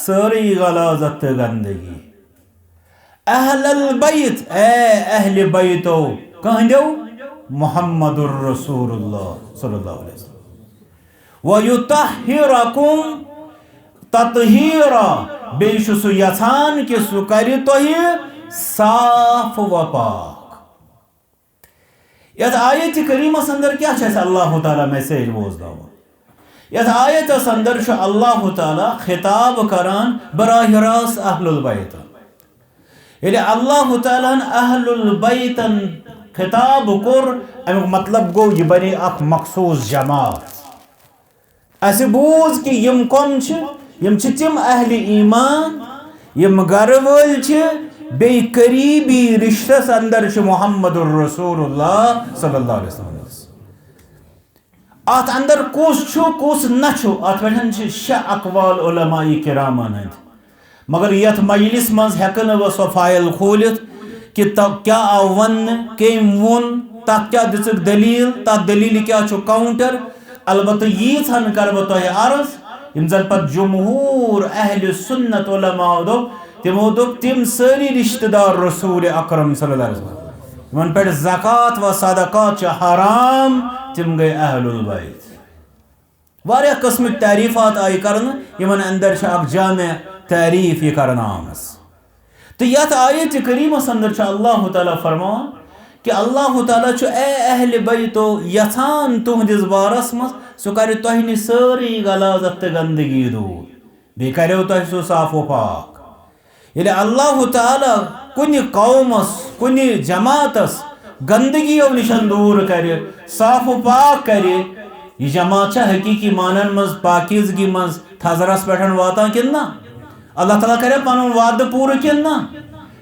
سٲرٕے غلاظت تہٕ گندگی اہل البیت اے اہلِ بیتو کٕہنٛدیو محمد الرسول اللہ صلی اللہ علیہ وسلم وَیُطَہِّرَکُم تطہیٖرا بیٚیہِ چھُ سُہ یژھان کہ سُہ کرِ تۄہہِ صاف و پاک. یتھ آیتِ کریٖمس اندر کیٛاہ چھُ اَسہِ اللہ تعالیٰ میسیج بوزناوان یتھ آیتس اندر چھُ اللہ تعالیٰ خطاب کران براہ راست اہل البیتن. ییٚلہِ اللہ تعالیٰ ہن اہل البیتن خطاب کوٚر امیُک مطلب گوٚو یہِ بنے اکھ مخصوٗص جماعت. اَسہِ بوٗز کہِ یِم کۄم چھِ یِم چھِ تِم اہلِ ایمان یِم گرٕ وٲلۍ چھِ بیٚیہِ قریٖبی رشتس اندر چھُ محمد الرسول اللہ صلی اللہ علیہ وسلم. ات اندر کس نچو ات پہ شہ اقوال علماء کرامن ہند مگر یت مجلس مز ہیکن و سو فائل کھولت کہ کیا آو ون کم ون تک کیا دژک دلیل تک دلیل کیا چھو کاؤنٹر البتہ ییژن کر بہ تہ عرض یم زن پت جمہور اہل سنت علماء تمو دوپ تم ساری رشتہ دار رسول اکرم صلی اللہ علیہ وسلم یمن پہ زکات و صدقات حرام تم گئی اہل البیت واریاہ قسمک تعریفات آئی کرن یمن اندر اک جامع تعریف یہ کرنا آمس تو یت آیت کریمس اندر اللہ تعالیٰ فرمان کہ اللہ تعالیٰ اے اہل بیتو یژھان تہندس بارس مز سہ کر تہ نش ساری غلاظت تو گندگی دور بی کرو تہ سہ صاف و پاک یل اللہ تعالیٰ کن قومس کن جماعتس گندگیوں نشن دور کر صاف و پاک کر یہ جماعت حقیقی مانن مز پاکیزگی مز تھزرس پہ واتان کن نا اللہ تعالیٰ کرے پن وعدہ پور کن نا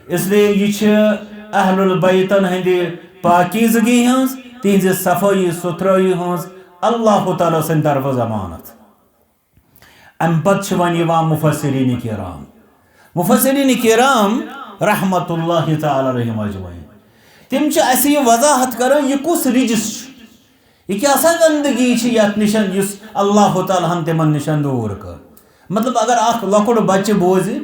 اس لیے یہ اہل البیتن ہند پاکیزگی ہز تہذ صفائی ستھرائی ہز اللہ تعالیٰ سند طرف ضمانت ام پتہ ون مفسرین کرام مفسرین کرام رحمت اللہ تعالی علیہم اجمعین تم اس یہ وضاحت کران یہ کس رجس یہ کیا سا گندگی یت نشن اس اللہ تعالیٰ ہن تمن نشن دور کر مطلب اگر اخ لکڑ بچہ بوزِ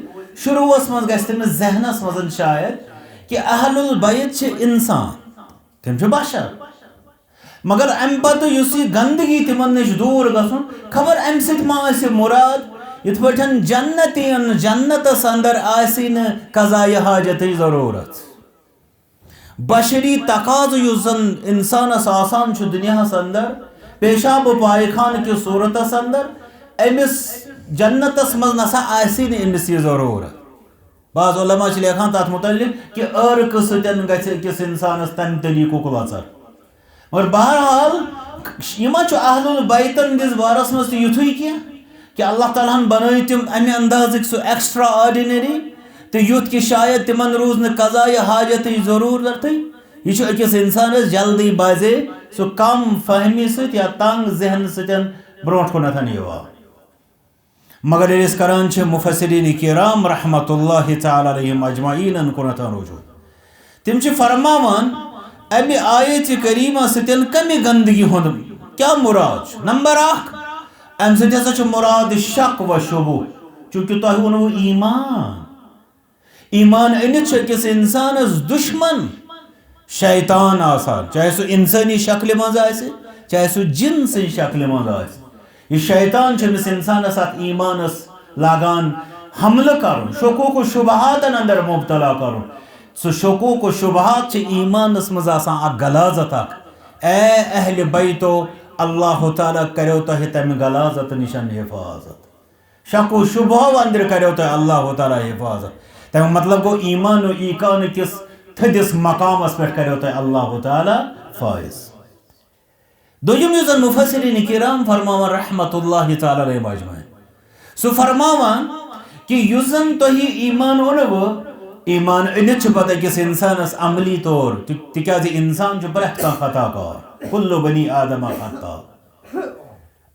شروعس مز گژھِ تٔمِس ذہنس مز شاید کہ اہل البیت انسان تم بشر مگر ام پتہ اس یہ گندگی تمن نش دور گژھُن خبر ام سۭتۍ ما آسہِ مراد یتھ پٲٹھۍ جنتین جنتس اندر آسہِ نہٕ قضایہِ حاجتٕچ ضروٗرت بشری تقاضہٕ یُس زن انسانس آسان چھُ دنیاہس اندر پیشاب و پایخان کِس صورتس اندر امس جنتس مز نسا آسہِ نہٕ امس یہ ضروٗرت بعض علماء لیکھان تات متعلق کہ عرق ستن گژھِ أکِس انسانس تمہِ طریقُک لۄژر مگر بہرحال یہ اہل البیتن دس بارس مز تہِ یُتھُے کینٛہہ کہ اللہ تعالیٰ ہن بنٲے تم امہِ اندازٕکۍ سُہ ایکسٹرا آرڈینری تو یُتھ کہ شاید تمن روز نہٕ قضایہِ حاجتٕچ ضروٗرتٕے یہ چھُ أکِس انسانس جلدی بازے سُہ کم فہمی سۭتۍ یا تنگ ذہن سۭتۍ برونٛٹھ کُنتھ یِوان مگر ییٚلہِ أسۍ کران چھِ مفسرین کرام رحمت اللہ تعالی علیہم اجمعین کُنتھ رجوع تم چھِ فرماوان امہِ آیت کریمہ سۭتۍ کمہِ گندگی ہُنٛد کیٛاہ مراد چھُ نمبر اکھ ام سۭتۍ ہسا چھُ مراد شک و شبہ چونکہ تۄہہِ ووٚنوٕ ایمان أنِتھ چھُ أکِس انسانس دشمن شیطان آسان چاہے سُہ انسٲنی شکلہِ منٛز آسہِ چاہے سُہ جن سٕنٛزِ شکلہِ منٛز آسہِ یہ شیطان چھُ أمِس انسانس اتھ ایمانس لاگان حملہٕ کرُن شکوک و شبہاتن اندر مبتلا کرُن سُہ شکوک و شبہات چھِ ایمانس منٛز آسان اکھ غلاظت اکھ اے اہل بیتو اللہ تعالیٰ کریو تۄہہِ تمہِ غلاظت نشن حفاظت شک و شبہو اندر کریو تۄہہِ اللہ تعالیٰ حفاظت تمیُک مطلب گوٚو ایمان و ایقان کِس تھدِس مقامس پٮ۪ٹھ کریو تۄہہِ اللہ تعالیٰ فٲیض دوٚیِم یُس زن مفسرین کرام فرماوان رحمت اللہ تعالی علیہم اجمعین سُہ فرماوان کہ یُس زن تۄہہِ ایمان اوٚنوٕ ایمان أنِتھ چھُ پتہٕ أکِس انسانس عملی طور تِکیازِ انسان چھُ پرٛٮ۪تھ کانٛہہ خطا کار کُلُّ بنی آدم خطا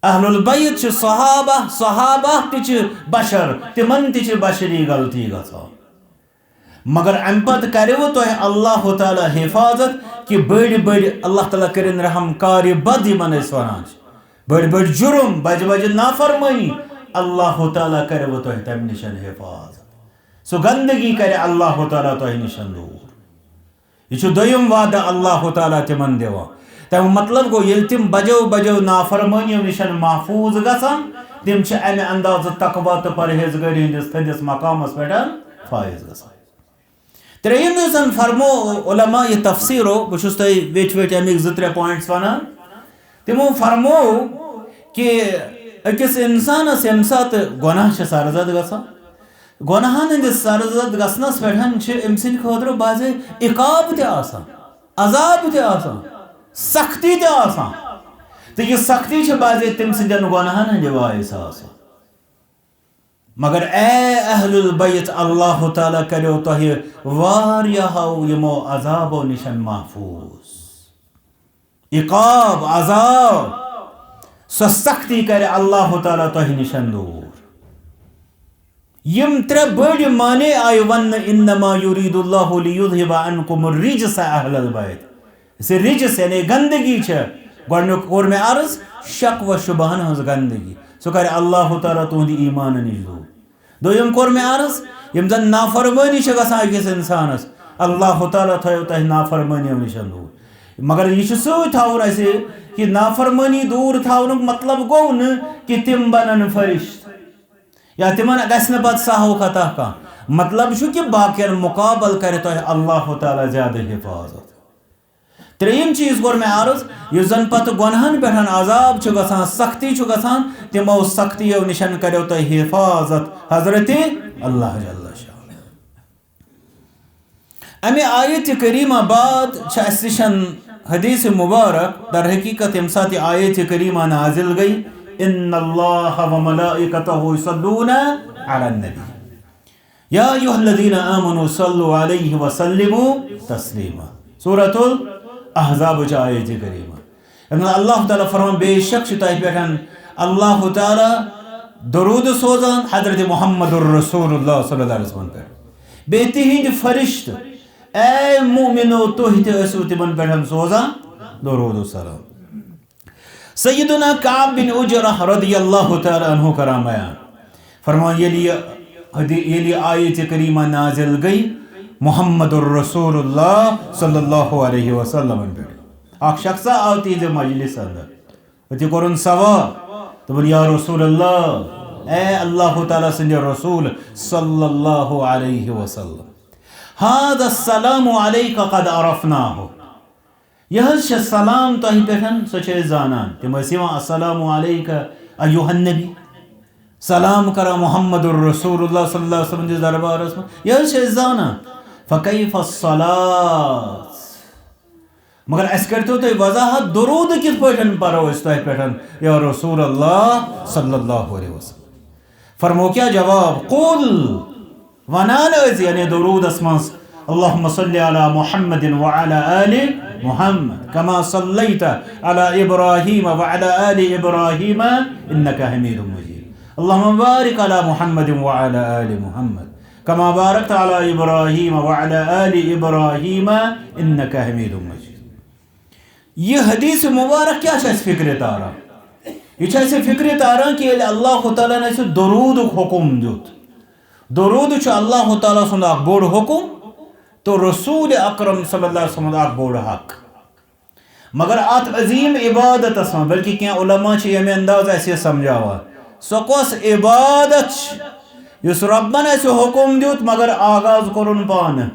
اہل البیت چھِ صحابہ تہِ چھِ بشر تِمن تہِ چھِ بشری غلطی گژھان مگر ام پتہٕ کریوٕ تۄہہِ اللہ تعالیٰ حفاظت کہ بٔڑۍ بٔڑۍ اللہ تعالیٰ کٔرِنۍ رحم کارِ بد یِمن أسۍ ونان چھِ بٔڑۍ بٔڑۍ جُرم بجہِ بجہِ نافرمٲنی اللہ تعالیٰ کریوٕ تۄہہِ تمہِ نشن حفاظت سُہ گندگی کرِ اللہ تعالیٰ تۄہہِ نشن دوٗر یہ چھُ دوٚیِم وعدٕ اللہ تعالیٰ تِمن دِوان تمیُک مطلب گوٚو ییٚلہِ تِم بجو بجو نافرمٲنیو نشن محفوظ گژھان تِم چھِ امہِ اندازٕ تقوا تہٕ پرہیزگٲری ہٕنٛدِس تھٔدِس مقامس پٮ۪ٹھ فٲیض گژھان ترٛیٚیِم یُس زن فرمو علماء یہِ تفسیٖرو بہٕ چھُس تۄہہِ ویٹھۍ ویٹھۍ امیِکۍ 2-3 پویِنٹس ونان تِمو فرمو کہ أکِس انسانس ییٚمہِ ساتہٕ گۄناہ چھِ سرزد گژھان گۄناہن ہٕنٛدِس سرزد گژھنس پٮ۪ٹھ چھِ أمۍ سٕنٛدِ خٲطرٕ بعضے عقاب تہِ آسان عذاب تہِ آسان سختی تہِ آسان تہٕ یہِ سختی چھِ بعضے تٔمۍ سٕنٛدٮ۪ن گۄناہن ہٕنٛدِ باعث آسان مگر اے اہل البیت اللہ تعالیٰ کریو تۄہہِ واریاہو یِمو عذابو نشن محفوظ عقاب عذاب سو سختی کرے اللہ تعالیٰ تہ نشن دور. یم ترے بڑ معنی آئی ون انما یرید اللہ لیذہب عنکم الرجس اہل البیت. اسے رجس یعنی گندگی چھ گۄڈنیُک کوٚر مےٚ عرض شک و شبہن ہنٛز گندگی سُہ کرِ اللہ تعالیٰ تُہنٛدِ ایمان نش دور. دوٚیِم کوٚر مےٚ عرض یم زن نافرمٲنی چھِ گژھان أکِس انسانس اللہ تعالیٰ تھٲیو تۄہہِ نافرمٲنیو نشن دور. مگر یہ سۭتۍ تھاوُن اسہِ کہ نافرمٲنی دور تھاونُک مطلب گوٚو نہٕ کہ تِم بنن فرشت یا تمن گژھِ نہٕ پتہٕ سہو خطا کانٛہہ. مطلب چھُ کہ باقین مقابل کرِ تۄہہِ اللہ تعالیٰ زیادٕ حفاظت. ترٛیٚیِم چیٖز کوٚر مےٚ عرض یُس زن پتہٕ گۄنہن پٮ۪ٹھ عذاب چھُ گژھان سختی چھُ گژھان تِمو سختیو نِشن کریو تۄہہِ حفاظت حضرت اللہ جل شانہ. امہِ آیتِ کریٖمہ بعد چھِ اسہِ نِشن حدیث مبارک در حقیقت ییٚمہِ ساتہٕ یہِ آیتِ کریٖمہ نازل گٔے ان اللہ وملائکتہ یصلون علی النبی یا ایھا الذین آمنوا صلوا علیہ وسلموا تسلیما. سورۃ الاحزاب چ آیت کریمہ. اللہ تعالیٰ فرمان بے شک چھ تہ پٮ۪ٹھ اللہ تعالیٰ درود سوزان حضرت محمد الرسول اللہ صلی اللہ علیہ وسلم پٮ۪ٹھ بیٚیہِ تِہنٛدۍ فرشت اے مومنو تُہۍ تہِ ٲسِو تِمن پٮ۪ٹھ سوزان درود سلام. سیدنا کعب بن عجرہ رضی اللہ تعالیٰ عنہ کران بیان فرمان ییٚلہِ آیت کریمہ نازل گئی محمد الرسول اللہ صلی اللہ علیہ وسلم پہ اخ شخصا آو تہذ مجلس اندر تہ کورن سوال دوٚپُن یا رسول اللہ اے اللہ تعالیٰ سٕنٛدِ رسول صلی اللہ علیہ وسلم هذا السلام علیک قد عرفناه. یہ حظ سلام تہ پٮ۪ٹھ سۄ چھِ أسۍ زانان. تِم ٲسۍ یِوان السلام علیک ایھا النبی سلام کران محمد الرسول اللہ صلی اللہ علیہ وسلم کِس دربارس منٛز یہ حظ چھِ أسۍ زانان. فکیف الصلاۃ مگر اس کرتو تُہۍ وضاحت درود کِتھ پٲٹھۍ پرو أسۍ تۄہہِ پٮ۪ٹھ یا رسول اللہ صلی اللہ علیہ وسلم. فرمو کیا جواب قل ونان ٲسۍ یعنی درودس منٛز اللہم صلی علی محمد وعلی آل محمد کما صلیت علی ابراہیم وعلی آل ابراہیم انک حمید مجید. اللہم بارک علی محمد وعلی آل محمد کما بارکت علی ابراہیم وعلی آل ابراہیم انک حمید مجید. یہ حدیث مبارک کیا چھِ اَسہِ فکرِ تاران؟ یہ چھِ اَسہِ فکرِ تاران کہ ییٚلہِ اللہ تعالیٰ ہن اَسہِ درودُک حکم دیُت. درود چھُ اللہ تعالیٰ سُنٛد اکھ بوٚڑ حکم تو رسول اکرم صلی اللہ علیہ وسلم اکھ بوٚڑ حق. مگر ات عظیم عبادتس منٛز بلکہ کینٛہہ علما چھِ ییٚمہِ انداز اَسہِ سمجھاوان سۄ کۄس عبادت چھِ یُس رۄبن اَسہِ حکم دیُت مگر آغاز کوٚرُن پانہٕ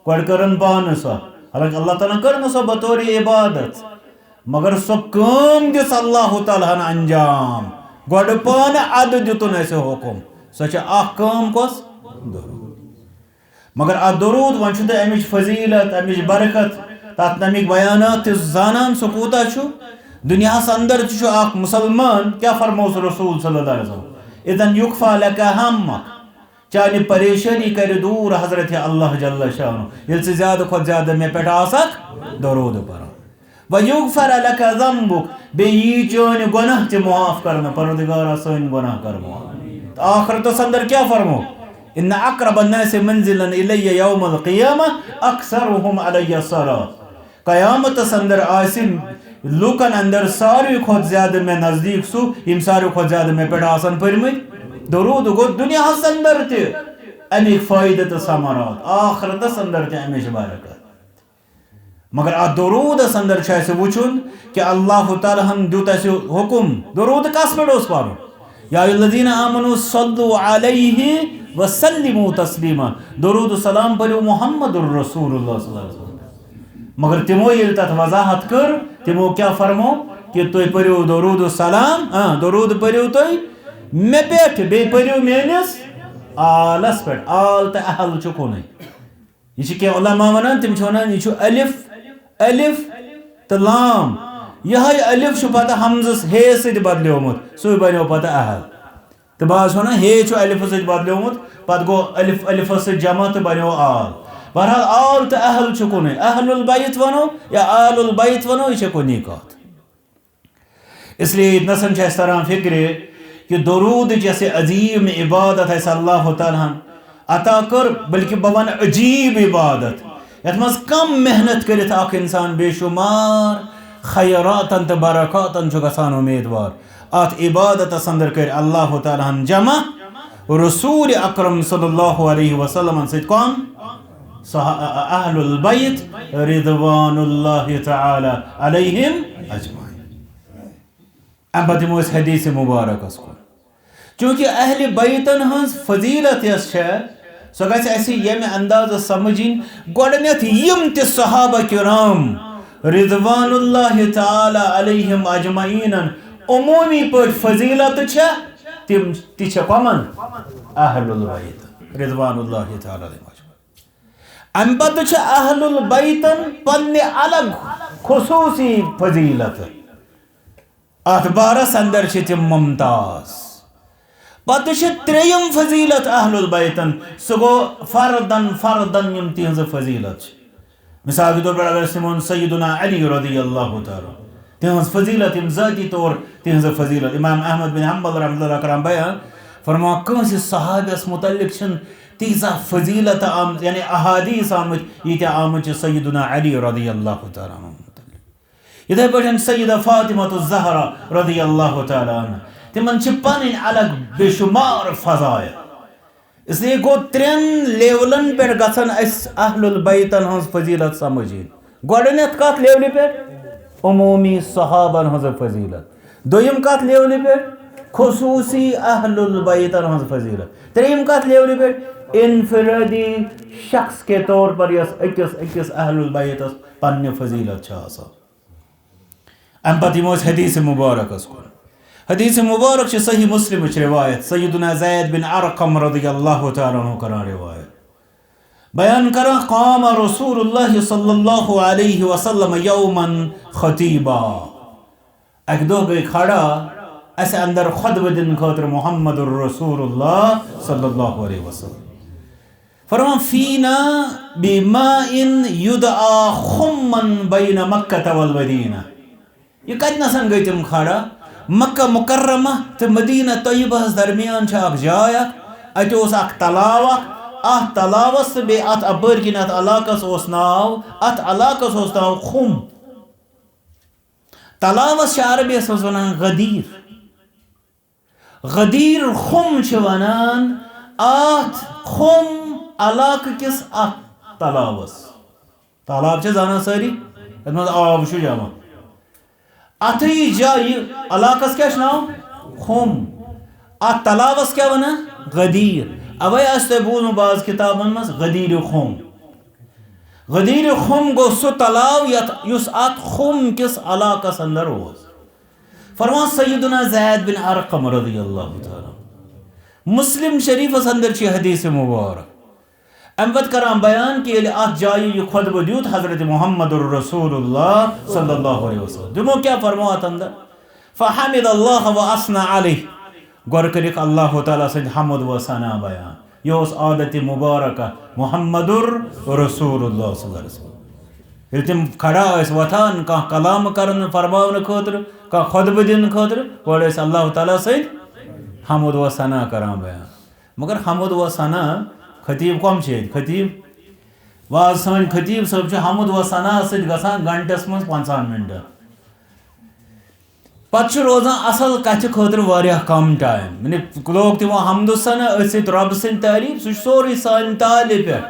گۄڈٕ کٔرٕن پانہٕ سۄ. حالانکہ اللہ تعالیٰ کٔر نہٕ سۄ بطور عبادت مگر سۄ کٲم دِژ اللہ تعالیٰ ہن انجام گۄڈٕ پانہٕ ادٕ دِتُن اَسہِ حکم. سۄ چھِ اکھ کٲم کۄس درود. مگر اتھ درود وۄنۍ چھُ تۄہہِ امِچ فضیلت امِچ برکت تتھ امیِکۍ بیانات تہِ زانان سُہ کوٗتاہ چھُ. دُنیاہس اندر تہِ چھُ اکھ مُسلمان کیٛاہ فرموس رسول صلی اللہ علیہ وسلم اذن یُکفا لکا ہمک چانہِ پریشٲنی کرِ دوٗر حضرت اللہ جل شانہ ییٚلہِ ژٕ زیادٕ کھۄتہٕ زیادٕ مےٚ پٮ۪ٹھ آسکھ درود پران. وَیُغفر لکا ذنبک بیٚیہِ یی چٲنۍ گۄناہ تہِ معاف کرنہٕ پروردگارا سٲنۍ گۄناہ کر معاف. آخرتس اندر کیٛاہ فرمو ان اقرب الناس منزلا الی یوم القیامہ اکثرهم علی الصلاۃ. قیامتس اندر آسہِ لوٗکن اندر ساروی کھۄتہٕ زیادٕ مےٚ نزدیٖک سُہ یِم ساروی کھۄتہٕ زیادٕ مےٚ پٮ۪ٹھ آسن پٔرمٕتۍ درود. گوٚو دُنیاہس اندر تہِ امیِکۍ فٲیدٕ تہٕ ثمرات آخرتس اندر تہِ امِچ برکت. مگر اتھ درودس اندر چھُ اسہِ وٕچھُن کہ اللہ تعالیٰ ہن دیُت اسہِ حکم درود کس پٮ۪ٹھ اوس پرُن یا الذین آمنوا صلوا علیہ وسلموا تسلیما. درود سلام پٔرِو محمد الرسول اللہ صلی اللہ علیہ وسلم. مگر تِمو ییٚلہِ تتھ وضاحت کٔر تِمو کیٛاہ فرمو کہ تُہۍ پٔرِو درود سلام درود پٔرِو تُہۍ مےٚ پٮ۪ٹھ بیٚیہِ پٔرِو میٲنِس آلس پٮ۪ٹھ. آل تہٕ اہل چھُ کُنُے. یہ چھِ کینٛہہ علما ونان تِم چھِ ونان یہِ چھُ الف تہٕ لام. یِہے الف چھُ پتہٕ حمزس ہے سۭتۍ بدلیومُت سُے بنیو پتہٕ اہل. تہٕ بعض چھِ ونان ہے چھُ الفہٕ سۭتۍ بدلیومُت پتہٕ گوٚو الفس سۭتۍ جمع تہٕ بنیو آل. بہرحال آل تہٕ اہل چھُ کُنُے. اہل البیت ونو یا آل البیت ونو یہِ چھےٚ کُنی کتھ. اس لیے نسن اس طرح فکر کہ درود جیسے عظیم عبادت ہے اللہ تعالیٰ عطا کر بلکہ بون عجیب عبادت یت مز کم محنت کرت اخ انسان بے شمار خیراتن تو برکاتن گسان امیدوار ات عبادت اندر کر اللہ تعالیٰ جمع رسول اکرم صلی اللہ علیہ وسلم ست کون اہل البیت رضوان اللہ تعالی علیہم اجمعین. ام پتہ دمو حدیث مبارک اس کو چونکہ اہل بیتن ہنز فضیلت یس سو گژھِ اَسہِ ییٚمہِ اندازٕ سمجھِنۍ گۄڈٕنٮ۪تھ یِم تہِ صحابہ کرام رضوان اللہ تعالی علیہم اجمعینن عمومی پٲٹھۍ فضیلت چھےٚ تِم تہِ چھےٚ کۄمن اہل البیت رضوان اللہ تعالی علیہم اجمعین. امہِ پتہٕ چھِ اہل البیتن پننہِ الگ خصوصی فضیلت اتھ بارس اندر چھِ تِم ممتاز. پتہ تریم فضیلت اہل البیتن سہ گو فردن فردن یم تہذ فضیلت. مثال کے طور پر اگر سمون سیدنا علی رضی اللہ تعالی تہذ فضیلت یم ذاتی طور تہذ فضیلت امام احمد بن حنبل رحمۃ اللہ کرام بیان فرما کنس صحابیس متعلق تیزہ فضیلت آمت یعنی احادیث آمت یہ آمت سیدنا علی رضی اللہ تعالی متعلق. اتھے پہ سیدہ فاطمہ الزہرا رضی اللہ تعالی عنہ تمن پن الگ بے شمار فضائل. اس لیے گو ترین لیولن پہ گھن اہل البیتن ہز فضیلت سمجھین. گۄڈٕنیتھ کت لیولہِ پہ عمومی صحابن ہز فضیلت, دویم کت لیولہِ پہ خصوصی اہل البیتن ہز فضیلت, تریم کت لیولہِ پہ انفرادی شخص کے طور پر یس اکس اکس اہل البیتس پنہ فضیلت آسان. ام پتہ یمو حدیث مبارک کو حدیث مبارک چھ صحیح مسلم روایت سیدنا زید بن ارقم رضی اللہ تعالیٰ عنہ کران روایت بیان کران قام رسول اللہ صلی اللہ علیہ وسلم یوما خطیبا. ایک دو گئی کھڑا اس اندر خطبہ دن خاطر محمد الرسول اللہ صلی اللہ علیہ وسلم فرمان فینا بماء یدعا خمن بین مکہ والمدینہ. یہ کتنسن گئی تم کھڑا مکہ مکرمہ تو مدینہ طیبہ درمیان اخ جائے اتہ اخ تلاو ات تلاوس بی ات اپر کن ات علاقس ناو ات علاقس ناو خم. تلاوس عربیس ونان غدیر. غدیر خم ونان ات خم علاقہ کس ات تلاوس. تالاب زانان ساری مز آب جمع اتھی جائے علاقس کیا ناو خم ات تلاوس کیا ونان غدیر. اوے تہ بوزم بعض کتابن مز غدیر خم. غدیر خم گو سہ تلاو یس ات خم کس علاقس اندر اوس. فرمان سیدنا زید بن ارقم رضی اللہ تعالی مسلم شریفس اندر چھ حدیث مبارک. ام پتہ کران بیان کہ ییٚلہِ ات جایہِ یہ خطبہ دیت حضرت محمد الرسول اللہ صلی اللہ علیہ وسلم دمو کیا فرمو ات اندر فحمد اللہ و اثنى علیہ گور کرک اللہ تعالیٰ سند حمد و ثنا بیان. یہ اس عادت مبارکہ محمد الرسول اللہ صلی اللہ علیہ وسلم. ییٚلہِ تم کھڑا وتھان کانٛہہ کلام کرن فرماون خاطر کانٛہہ خطبہ دن خاطر گۄڈٕ اللہ تعالیٰ سند حمد و ثنا کران بیان. مگر حمد و ثنا خطیب کم خطیب واز سن خطیب صاحب حمد و ثنا ست گژھان گھنٹس من 50 منٹ پتہ روزان اصل کتھ خاطر واریاہ کم ٹائم. یعنی لوگ تمو حمد و ثنا ست رب سن تعریف سہ سوری سان تالہِ پہ.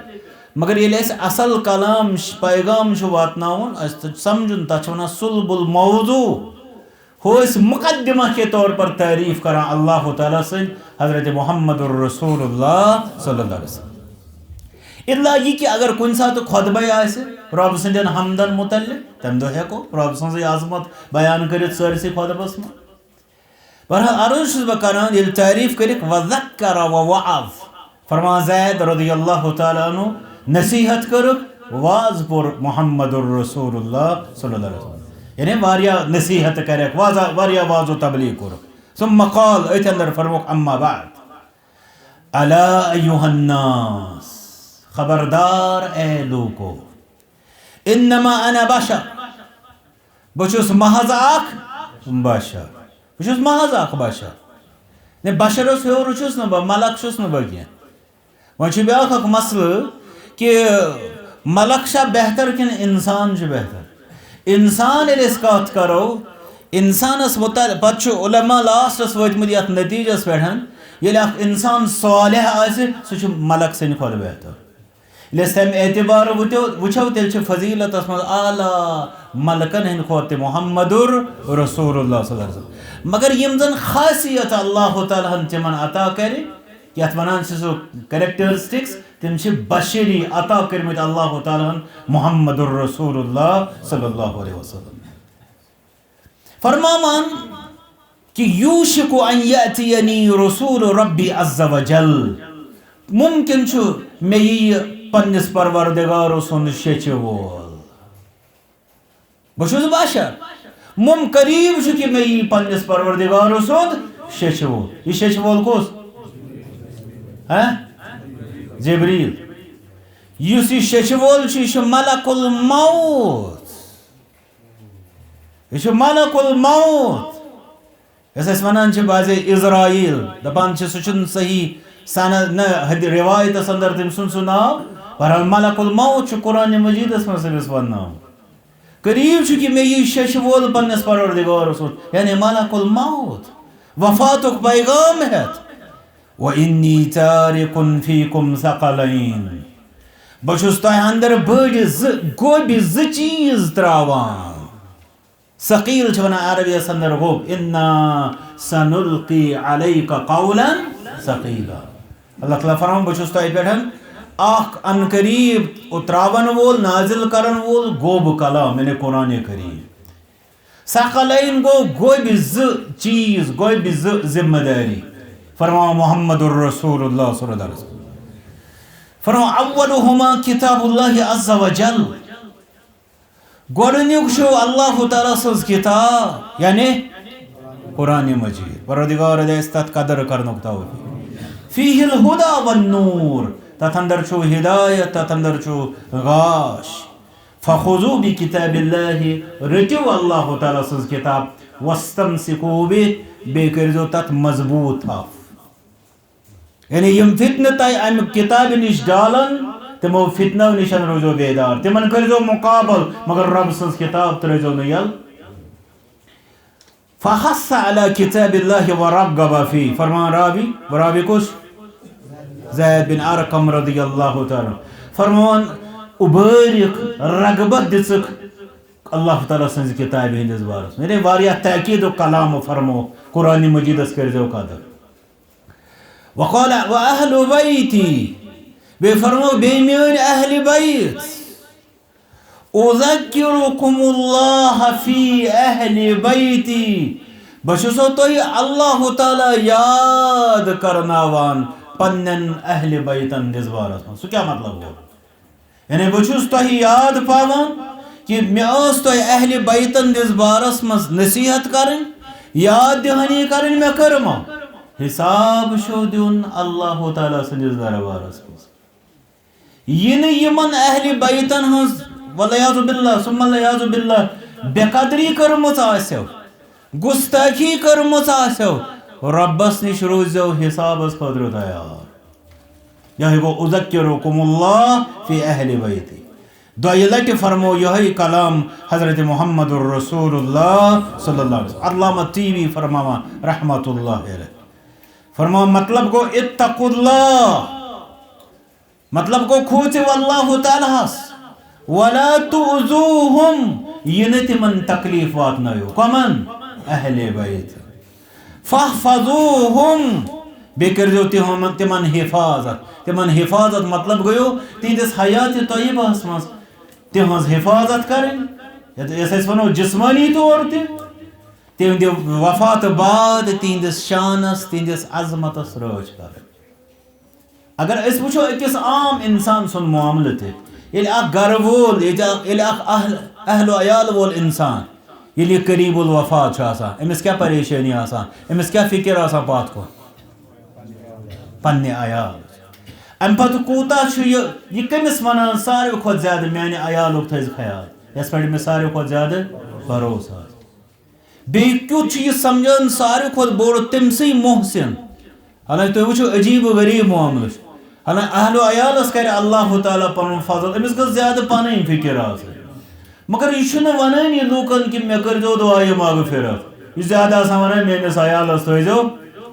مگر ییٚلہِ اَسہِ اصل کلام پیغام واتناون سمجھن تتھ ونان صلب الموضوع ہو مقدمہ کے طور پر تعریف کران اللہ تعالیٰ سن حضرت محمد الرسول اللہ صلی اللہ علیہ وسلم. الا یہ کہ اگر کن سات خطبہ رب سندین حمدن متعلق تم دہ ہیکو رب سن عظمت بیان کرت سرسی خطبس من. بہرحال عرض چھس بہ کران یل تعریف کرک وذکر ووعظ فرمان زید رضی اللہ تعالی عنہ نصیحت کرک واز پر محمد الرسول اللہ صلی اللہ علیہ وسلم یعنی واریاہ نصیحت کرک واریاہ واز و تبلیغ کرک. ثم قال ایت اندر فرموک اما بعد الا ایها الناس خبردار اے لوگو انما انا بشر بچوس محض اخ بشر بہٕ محض اکھ بشر نے بشرس ہیور چھُس نہٕ بہٕ ملک چھُس نہٕ بہٕ کینٛہہ وۄنۍ چھُ بیٛاکھ اکھ مسلہٕ کہ ملک چھا بہتر کِنہٕ اِنسان چھُ بہتر اِنسان ییٚلہِ أسۍ کتھ کرو اِنسانس متعلق پتہٕ چھُ علما لاسٹس وٲتمٕتۍ یتھ نتیٖجس پٮ۪ٹھ ییٚلہِ اکھ اِنسان صالح آسہِ سُہ چھُ ملک سٕنٛدِ کھۄتہٕ بہتر ییٚلہِ أسۍ تمہِ اعتبار وٕچھو تیٚلہِ چھِ فضیٖلتس منٛز اعلیٰ ملکن ہٕنٛدِ کھۄتہٕ تہِ محمدُر رسول اللہ صلی اللہ علیہ وسلم مگر یِم زن خاصیت اللہ تعالیٰ ہن تِمن عطا کرِ یتھ ونان چھِ سُہ کریکٹرسٹکس تِم چھِ بشری عطا کٔرمٕتۍ اللہ تعالیٰ ہن محمدُر رسول اللہ صلی اللہ علیہ وسلم فرماوان کہ یوشک ان یأتینی رسول ربی عز وجل ممکن چھُ مےٚ یِیہِ پننس پروردگار سُنٛد شیٚچھِ وول بہٕ چھُس بشر قریب چھُ کہ مےٚ یِیہِ پننس پروردگار سُنٛد شیٚچھِ وول یہِ شیٚچھِ وول کُس جبریل یُس یہِ شیٚچھِ وول چھُ یہِ چھُ ملک الموت یہ چھُ ملک الموت یس أسۍ ونان چھِ بازے اسرائیل دپان چھِ سُہ چھُنہٕ صحیح سند نہ روایتس اندر تٔمۍ سُنٛد سُہ ناو بہرحال ملک الموت چھُ قرآن مجیدس منٛز تٔمِس ونناوُن قریب چھُ کہ مےٚ یی شیٚچھِ وول پننس پروردگار سُنٛد یعنی ملک الموت وفاتُک پیغام ہٮ۪تھ وإنی تارکن فیکم ثقلین بہٕ چھُس تۄہہِ اندر بٔڑۍ گوبہِ زٕ چیٖز تراوان ثقیل چھِ ونان عربیس اندر گوب انا سنلقی علیک قولا ثقیلا اللہ تعالیٰ فرمان بہٕ چھُس تۄہہِ پٮ۪ٹھ اکھ ان قریب تراون وول نازل کرن وول گوب کلام یعنی قرآن کریم ثقلین گوٚو گوبہِ زٕ چیٖز گوبہِ زٕ ذمہ دٲری فرمان محمد الرسول اللہ صلی اللہ علیہ وسلم فرمان اولہما کتاب اللہ عز وجل گۄڈنیُک چھُ اللہ تعالیٰ سٕنٛز کتاب یعنی قرآن مجید پروردگار دِ اَسہِ تتھ قدر کرنُک توفیٖق فیہ الہدیٰ والنور تتھ اندر چھُ ہدایت تتھ اندر چھُ غاش فخذوٗ بکتاب اللہ رٔٹِو اللہ تعالیٰ سٕنٛز کتاب واستمسکوٗ بہِ بیٚیہِ کٔرۍزیو تتھ مضبوٗط تھپھ یعنی یم فتنہٕ تۄہہِ امہِ کتابہِ نِش ڈالن تمو فتنو نِش روزیو بیدار تمن کٔرۍزیو مُقابل مگر رب سٕنٛز کتاب ترٲیزیو نہٕ یَلہٕ فحث علی کتاب اللہ ورغب فی فرمان رابی کُس زید بن ارقم رضی اللہ تعالیٰ فرمان اُبٲرِکھ رغبت دِژٕکھ اللہ تعالیٰ سٕنٛزِ کتابہِ ہٕنٛدِس بارس یعنی واریاہ تحقیٖدُک کلام فرمو قرآن مجیدس کٔرۍزیو قدر وقال واہل بیتی بیٚیہِ فرمو بیٚیہِ میٲنۍ اہلِ بیت اذکرکم اللہ فی اہلِ بیتی بہٕ چھُسو تۄہہِ اللہ تعالیٰ یاد کرناوان پننٮ۪ن اہلِ بیتن ہٕنٛدِس بارس منٛز سُہ کیٛاہ مطلب گوٚو یعنی بہٕ چھُس تۄہہِ یاد پاوان کہ مےٚ ٲس تۄہہِ اہلِ بیتن ہٕنٛدِس بارس منٛز نصیحت کرٕنۍ یاد دہانی کرٕنۍ مےٚ کٔرمو حساب چھُ دیُن اللہ تعالیٰ سٕنٛدِس دربارس منٛز یہِ نہٕ یِمن اہلِ بیتن ہٕنٛز والعیاذ باللہ ثم العیاذ باللہ بے قدری کٔرمٕژ آسیو گُستٲخی کٔرمٕژ آسیو رۄبس نِش روٗززیو حسابس خٲطرٕ تیار یِہوٚے گوٚو اذکرکم اللہ فی اہلِ بیتی دۄیہِ لٹہِ فرمو یِہوٚے کلام حضرت محمد الرسول اللہ صلی اللہ علیہ وسلم علامہ طیبی فرماوان رحمۃ اللہ علیہ فرماوان مطلب گوٚو اتقوا اللہ مطلب گوٚو کھوٗژِو اللہ تعالیٰ ہس ولا تؤذوہم یہِ نہٕ تِمن تکلیٖف واتنٲیِو کۄمن اہلِ بیت فاحفظوہم بیٚیہِ کٔرۍزیو تِمن حفاظت مطلب گوٚو تِہنٛدِس حیاتِ طیبہس منٛز تِہنٛز حفاظت کرٕنۍ یۄس أسۍ ونو جسمٲنی طور تہِ تِہنٛدِ وفات بعد تِہنٛدِس شانس تِہنٛدِس عظمتس رٲچھ کرٕنۍ اگر أسۍ وٕچھو أکِس عام اِنسان سُنٛد معاملہٕ تہِ ییٚلہِ اکھ گرٕ وول ییٚلہِ اکھ اہل و عیال وول اِنسان ییٚلہِ یہِ قریٖب الوفات چھُ آسان أمِس کیٛاہ پریشٲنی آسان أمِس کیٛاہ فِکر آسان پتھ کُن پننہِ عیال امہِ پتہٕ کوٗتاہ چھُ یہِ کٔمِس ونان ساروی کھۄتہٕ زیادٕ میانہِ عیالُک تھٲیزِ خیال یس پٮ۪ٹھ أمِس ساروی کھۄتہٕ زیادٕ بھروسہٕ آسہِ بیت یہ سمجھان ساری کھت بوڑ تمسی محسن حالانکہ تھی وچو عجیب و غریب معاملہ حالانکہ اہل و عیالس کر اللہ تعالیٰ پن فضل امس گھس زیادہ پن فکر آس مگر یہ ونان یہ لوکن کہ مے کر دعائے مغفرت یہ زیادہ ونان میس عیالس تھو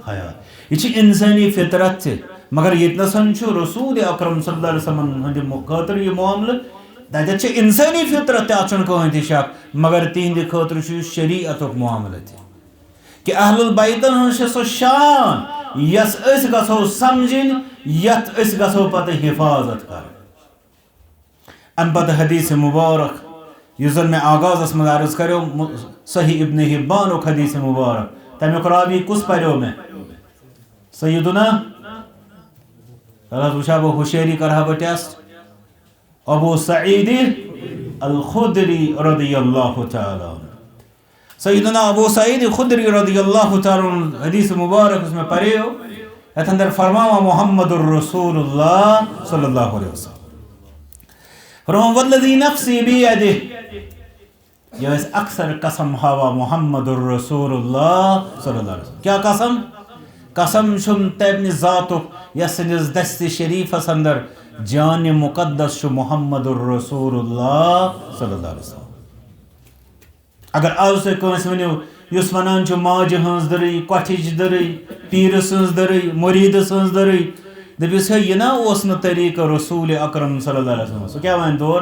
خیال یہ انسانی فطرت تہ مگر یتنسن رسول اکرم صلی اللہ علیہ وسلم ہند خاطر یہ معاملہ تتھ انسانی فطرت تہ کہین تہ شک مگر تہند خاطر شریعت معاملہ تہ کہ اہل البیتن ہن سو شان یس اس گژھو سمجھن یت اس گژھو پتہ حفاظت کر ام پتہ حدیث مبارک اس زن میں آغاز من عرض کرو صحیح ابن حبان حدیث مبارک تمیک راوی کس پریو میں سیدنا وچھا بہ ہوشیری کرہا بہ ٹیسٹ ابو سعید الخدری رضی اللہ تعالی عنہ سیدنا ابو سعید خدری رضی اللہ تعالی عنہ حدیث مبارک اس میں پریو ات اندر فرماوا محمد الرسول اللہ صلی اللہ علیہ وسلم فرمان والذی نفسی بیدہ یہ اکثر قسم ہوا محمد الرسول اللہ صلی اللہ علیہ وسلم کیا قسم قسم شم تبن ذاتک یسنز دست شریف اندر جان مقدس شو محمد الرسول اللہ صلی اللہ علیہ وسلم اگر آز سے کنس ونیو یس ونان چھ ماج ہنز دری کٹھج دری پیر سنز دری مرید سنز دری دپیس ہے یہ نا اس نا طریقہ رسول اکرم صلی اللہ علیہ وسلم سو کیا وائن دور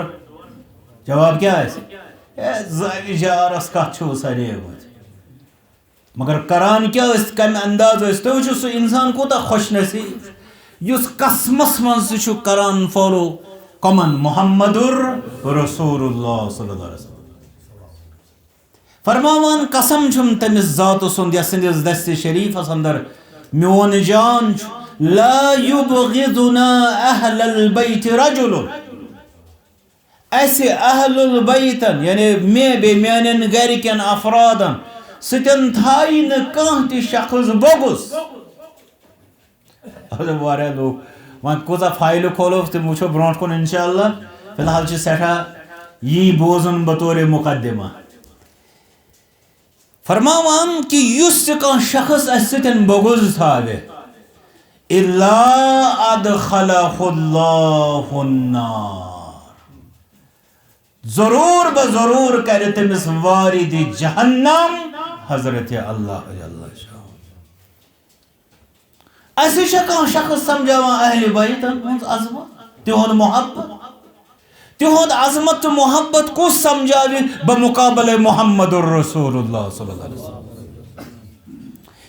جواب کیا ہے زاوی جارس کا چھو سرے بود مگر کران کیا اس کم انداز اس تو چھو سو انسان کو تا خوش نصیب یس قسمس من سے کران فالو کمن محمد رسول اللہ صلی اللہ علیہ وسلم فرماوان قسم چھم تمس ذات سند یسندس دست شریف اندر میون جان لا یبغضنا اہل البیت رجل ایسے اہل البیتن یعنی میں بے میانن گرکن افرادن ستن تھائی نکاہ تی شخص بغض وارہ لوگ وہاں کوزا فائل کھولو تم وچھو برونٹ کن انشاءاللہ فی الحال چھ سیٹھا یہ بوزن بطور مقدمہ فرماوان کہ یس کان شخص استن بغض تھاوے الا ادخلہ اللہ النار ضرور بضرور کرے تمس وارد جہنم حضرت اللہ جل شاہ ایسے شکان شخص سمجھاوان اہل بیتن ہند عظمت تہند محبت تہند عظمت تو محبت کو سمجھاوی بمقابل محمد الرسول اللہ صلی اللہ علیہ وسلم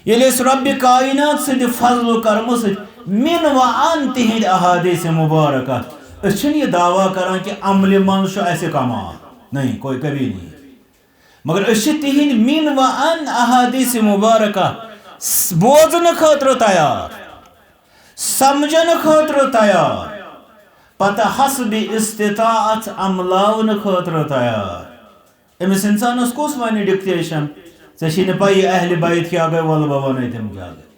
یلی اس رب کائنات سے فضل و کرم سے من و ان تہند احادیث مبارکہ اچھن یہ دعویٰ کران کہ عمل منش ایسے کمال نہیں کوئی کبھی نہیں مگر اچھن تہند من و ان احادیث مبارکہ بوزن خاطر تیار سمجھن خاطر تیار پتہ حسب استطاعت عملاون خاطر تیار امس انسان اس کس وانی ڈکٹیشن ژے پائی اہل بیت کیا گئی ول بہ ونے تم کیا گئی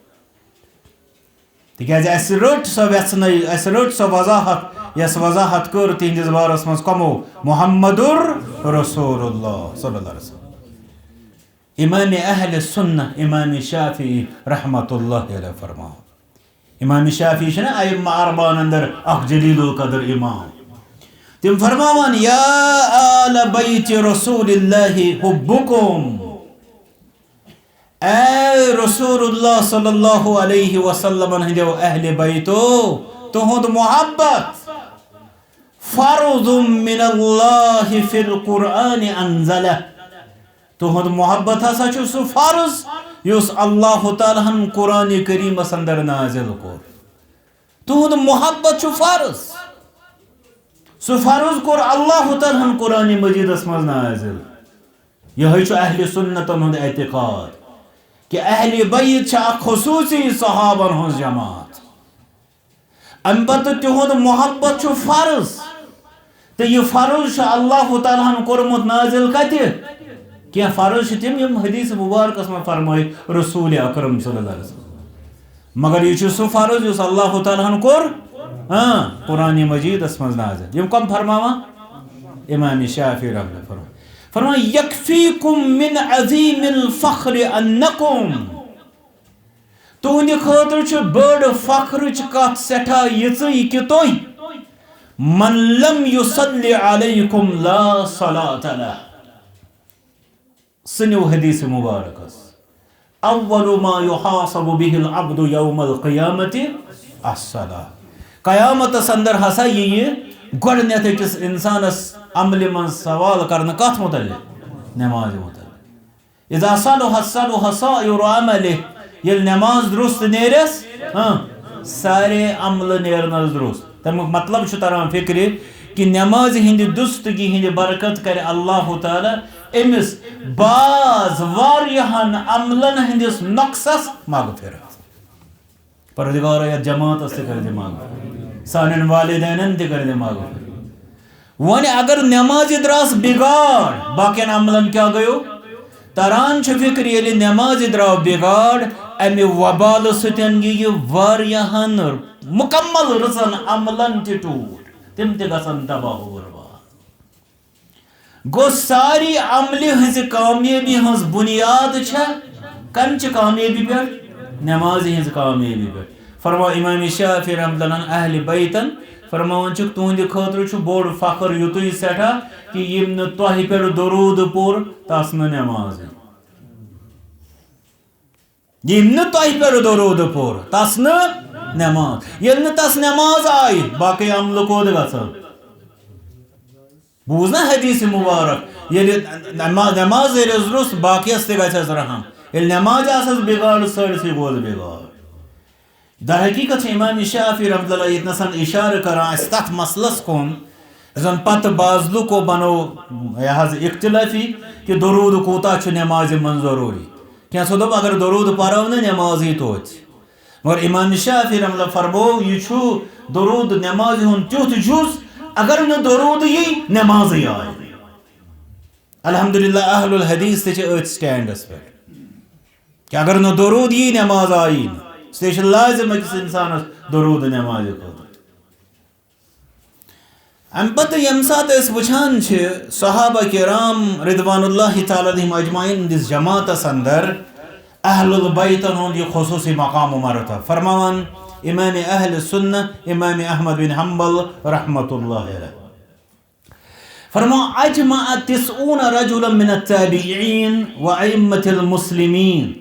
تکیاز اس رٹ سو ویژن اس رٹ سو وضاحت یس وضاحت کر تہندس بارس مز کمو محمد رسول اللہ صلی اللہ علیہ وسلم امام اہل سنہ امام شافعی رحمت اللہ علیہ فرما امام شافعی چھنا ائمہ اربعہ اندر اخ جلیل القدر امام تم فرماوان یا آل بیت رسول اللہ حبکم اے رسول اللہ صلی اللہ علیہ وسلم ہندو اہل بیتو تہند محبت فرض من اللہ فی القرآن انزلہ تہند محبت ہسا چھ سو فرض یس اللہ تعالیٰ ہن قرآن کریم اندر نازل کور تہند محبت چھ فرض سو فرض کور اللہ تعالیٰ ہن قرآن مجید مز نازل یہ چھ اہل سنتن ہند اعتقاد کہ اہل بیت چھ اخ خصوصی صحابن ہن جماعت ام پتہ تہند محبت چھ فرض تو یہ فرض چھ اللہ تعالیٰ ہن کورمت نازل کتہ کیا فرض تم یم حدیث مبارکس میں فرمائی رسول اکرم صلی اللہ علیہ وسلم مگر یہ سو فرض یس اللہ تعالیٰ ہن کور قرآن مجید اس مز نازل یم کم فرماوا امام شافعی رحمۃ اللہ فرما فرمان یکفیکم من عظیم الفخر انکم تہند خاطر بڑ فخر کت سٹھا یہ کہ تھی من لم یصلی علیکم لا صلاۃ لہ سنو حدیث مبارکس اول ما یحاسب به العبد یوم القیامت الصلاۃ قیامت اندر ہسا یہ گۄڈنیتھ أکِس انسانس عمل من سوال کرنا کت متعلق نماز متعلق اذا صلح سائر عمله یل نماز درست نیرس سارے عمل نیرنس درست تمیک مطلب تران فکر کہ نماز ہند دستگی ہند برکت کر اللہ تعالی امس باز واریہن عملن ہندس نقصس مغفرت پروردگار یا جماعت اس کر دے مغفرت سانن والدینن تہ کر دے مغفرت ون اگر نماز دراس بگاڑ باقین عملن کیا گیو تران چھ فکر یلی نماز درا بگاڑ امی وبال ستن یہ واریہن مکمل رسن عملن تہ ٹوٹ تم تہ گژھن تباہ و برباد گو ساری عمل ہز کامیابی ہز بنیاد کمچ کامیابی پہ نماز ہز کامیابی پہ فرما امام شافعی رحمۃ اللہ عنہ اہل بیتن فرمان چھ تہند خاطر بوڑ فخر یوتوی سٹھا کہ یم نہ تہ پہ درود پور تس نہ نماز یم نہ تہ پہ درود پور تس نہ نماز یل نہ تس نماز آئی باقی عمل کود گژھان بوزنا حدیث مبارک یل نماز درست باقی تہ گژھس رحم یل نماز آسس بگاڑ سارسی گول بگاڑ در حقیقت امام شافعی رحمۃ اللہ یتنسن اشارہ کران اس تت مسلس کن زن پتہ بعض لوکو بنو یہ اختلافی کہ درود کوتا چھ نماز من ضروری کینسو دپ اگر درود پرو نا نماز ہی توت مگر امام شافعی رحمۃ اللہ فرمو یہ چھ درود نماز ہن تیوت جز اگر نہ درود یہ نماز ہی آئے الحمدللہ اہل الحدیث تہ چھ سٹینڈس پہ کہ اگر نہ درود یہ نماز آئی سہ لازم اکس انسانس درود نماز خاطر ام پتہ یم سات اس وچھان چھ صحابہ کرام رضوان اللہ تعالی علیہم اجمعین دس جماعت اندر اہل البیت ہند یہ خصوصی مقام و مرتبہ فرمان امام اہل سنہ امام احمد بن حنبل رحمۃ اللہ علیہ فرما اجمع 90 رجلا من التابعین وائمة المسلمین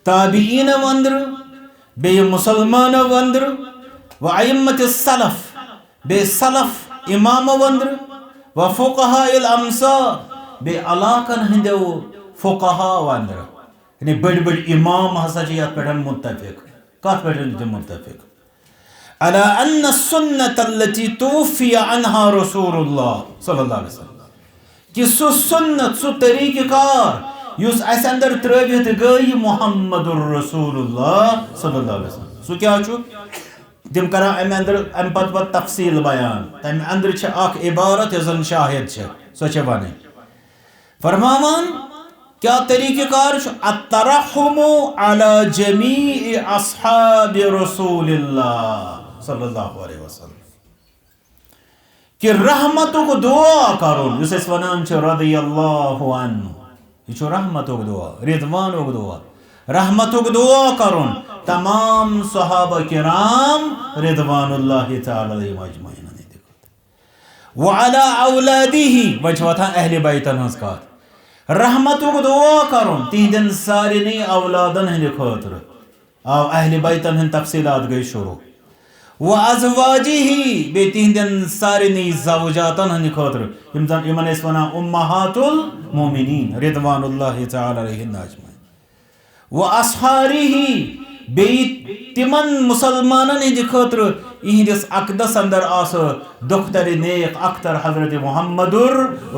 تابعین وندر بے مسلمان وندر وائمة السلف بے سلف امام وندر وفقهاء الامصار بے علاقن ہندو فقہا وندر یعنی بڑی بڑی امام ہسا چھ یت پہ متفق کت پہ متفق على ان السنة التي توفي عنها رسول الله صلی اللہ علیہ وسلم کہ سو سنت سو طریقہ کار یس اس اندر تربیت گئی محمد الرسول اللہ صلی اللہ علیہ وسلم سو کیا چھو تم کران ام اندر ام پت تفصیل بیان تم اندر چھ اخ عبارت زن شاہد چھ سو چھ ونی فرماوان کیا طریقہ کار الترحم علی جمیع اصحاب رسول اللہ صلی اللہ علیہ وسلم کہ رحمتوں کو دعا کرون جس اس ونان چھ رضی اللہ عنہ یہ چھ رحمتوں کو دعا رضوانوں کو دعا رحمتوں کو دعا کرون تمام صحابہ کرام رضوان اللہ تعالی علیہم اجمعین وعلی اولادہ وجہ اہل بیتن ہنس کات رحمتوں کو دعا کرون تہندن سارے اولادن ہند خاطر آو اہل بیتن ہند تفصیلات گئی شروع وازواجہ بے تہندن سارے زوجاتن ہند خاطر یمن اس ونا امہات المومنین رضوان اللہ تعالی علیہن اجمعین واصحارہ بے تمن مسلمانن ہند خاطر یہندس اقدس اندر آس دختر نیک اختر حضرت محمد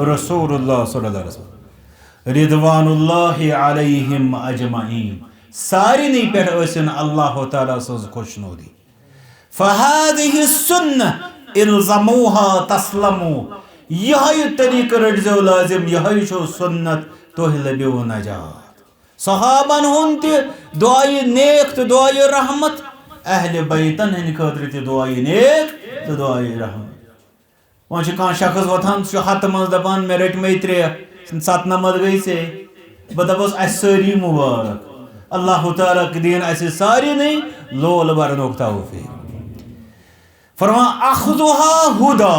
رسول اللہ صلی اللہ علیہ وسلم رضوان اللہ علیہم اجمعین ساری نہیں پہ اسن اللہ تعالیٰ سز خوشنودی فہذہ السنہ الزموها تسلموا یہ طریقہ رجزو لازم یہ چھو سنت تو لبیو نجات صحابن ہن دعائی نیک تو دعائی رحمت اہل بیتن ہن خاطر تے دعائی نیک تو دعائی رحمت وہاں کان شخص وتھان ہت من دپان مے رٹ میں ترے سات نمبر گئی سے بس اس ساری مبارک اللہ تعالیٰ کے دین ایسے ساری نہیں لول برنوک توفیق فرما اخذها ہدا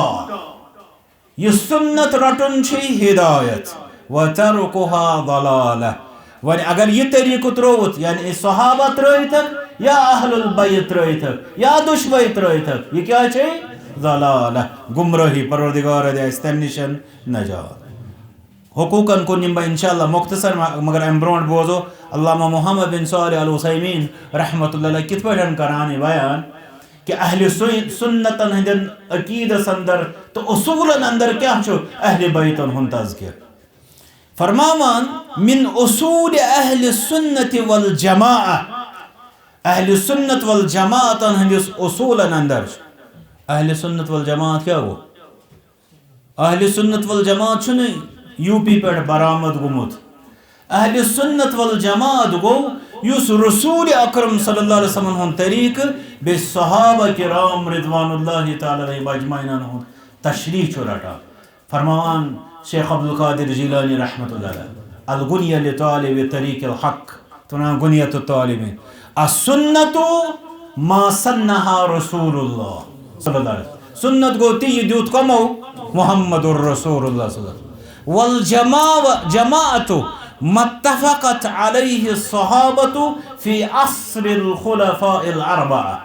یہ سنت رٹن چھ ہدایت وترکها ضلالہ ولی اگر یہ طریقہ تروت یعنی صحابہ ترائیتک یا اہل البیت ترائیتک یا دشوئی ترائیتک یہ کیا چھ ضلالہ گمراہی پروردگار دے استمنشن نجات حقوقاً کو نمبا انشاءاللہ مختصر مگر امبرونٹ بوزو علامہ محمد بن صالح العثیمین رحمت اللہ علیہ کت پڑھن کرانی بیان کہ اہل سنتن ہندن عقیدہ اندر تو اصولن اندر کیا چھو اہل بیتن ہن تذکر فرمامان من اصول اہل سنت والجماعہ اہل سنت والجماعت ہندس اصولن اندر اہل سنت والجماعت کیا ہو اہل سنت والجماعت چھو نہیں یو پی پر برآمد گمت اہل سنت والجماعت گو یس رسول اکرم صلی اللہ علیہ وسلم ہن طریق بے صحابہ کرام رضوان اللہ تعالی علیہ اجمعین ہن تشریح چھو رٹا فرمان شیخ عبدالقادر جیلانی رحمت اللہ علیہ الغنیہ لطالب طریق الحق تنہا غنیت الطالب السنت ما سنہا رسول اللہ صلی اللہ علیہ وسلم سنت گو تی دیوت کمو محمد الرسول اللہ صلی اللہ علیہ وسلم والجماعت متفقت علیہ الصحابة فی عصر الخلفاء الاربعہ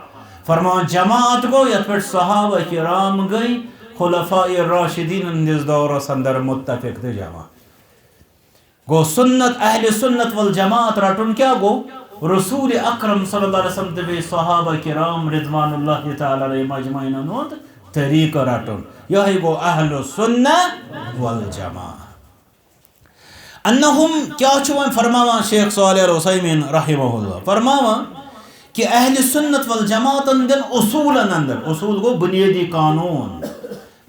فرمان جماعت کو یت پر صحابہ کرام گئی خلفاء الراشدین اندیز دور سندر متفق دے جمع گو سنت اہل سنت والجماعت رٹن کیا گو رسول اکرم صلی اللہ علیہ وسلم دے صحابہ کرام رضوان اللہ تعالی علیہ مجمعین نوت طریقہ رٹن یہی گو اہل السنت والجماعت انہم کیا چھوئیں فرماوا شیخ صالح العثیمین رحمہ اللہ فرماوا کہ اہل سنت والجماعت اندر اصولن اندر اصول گو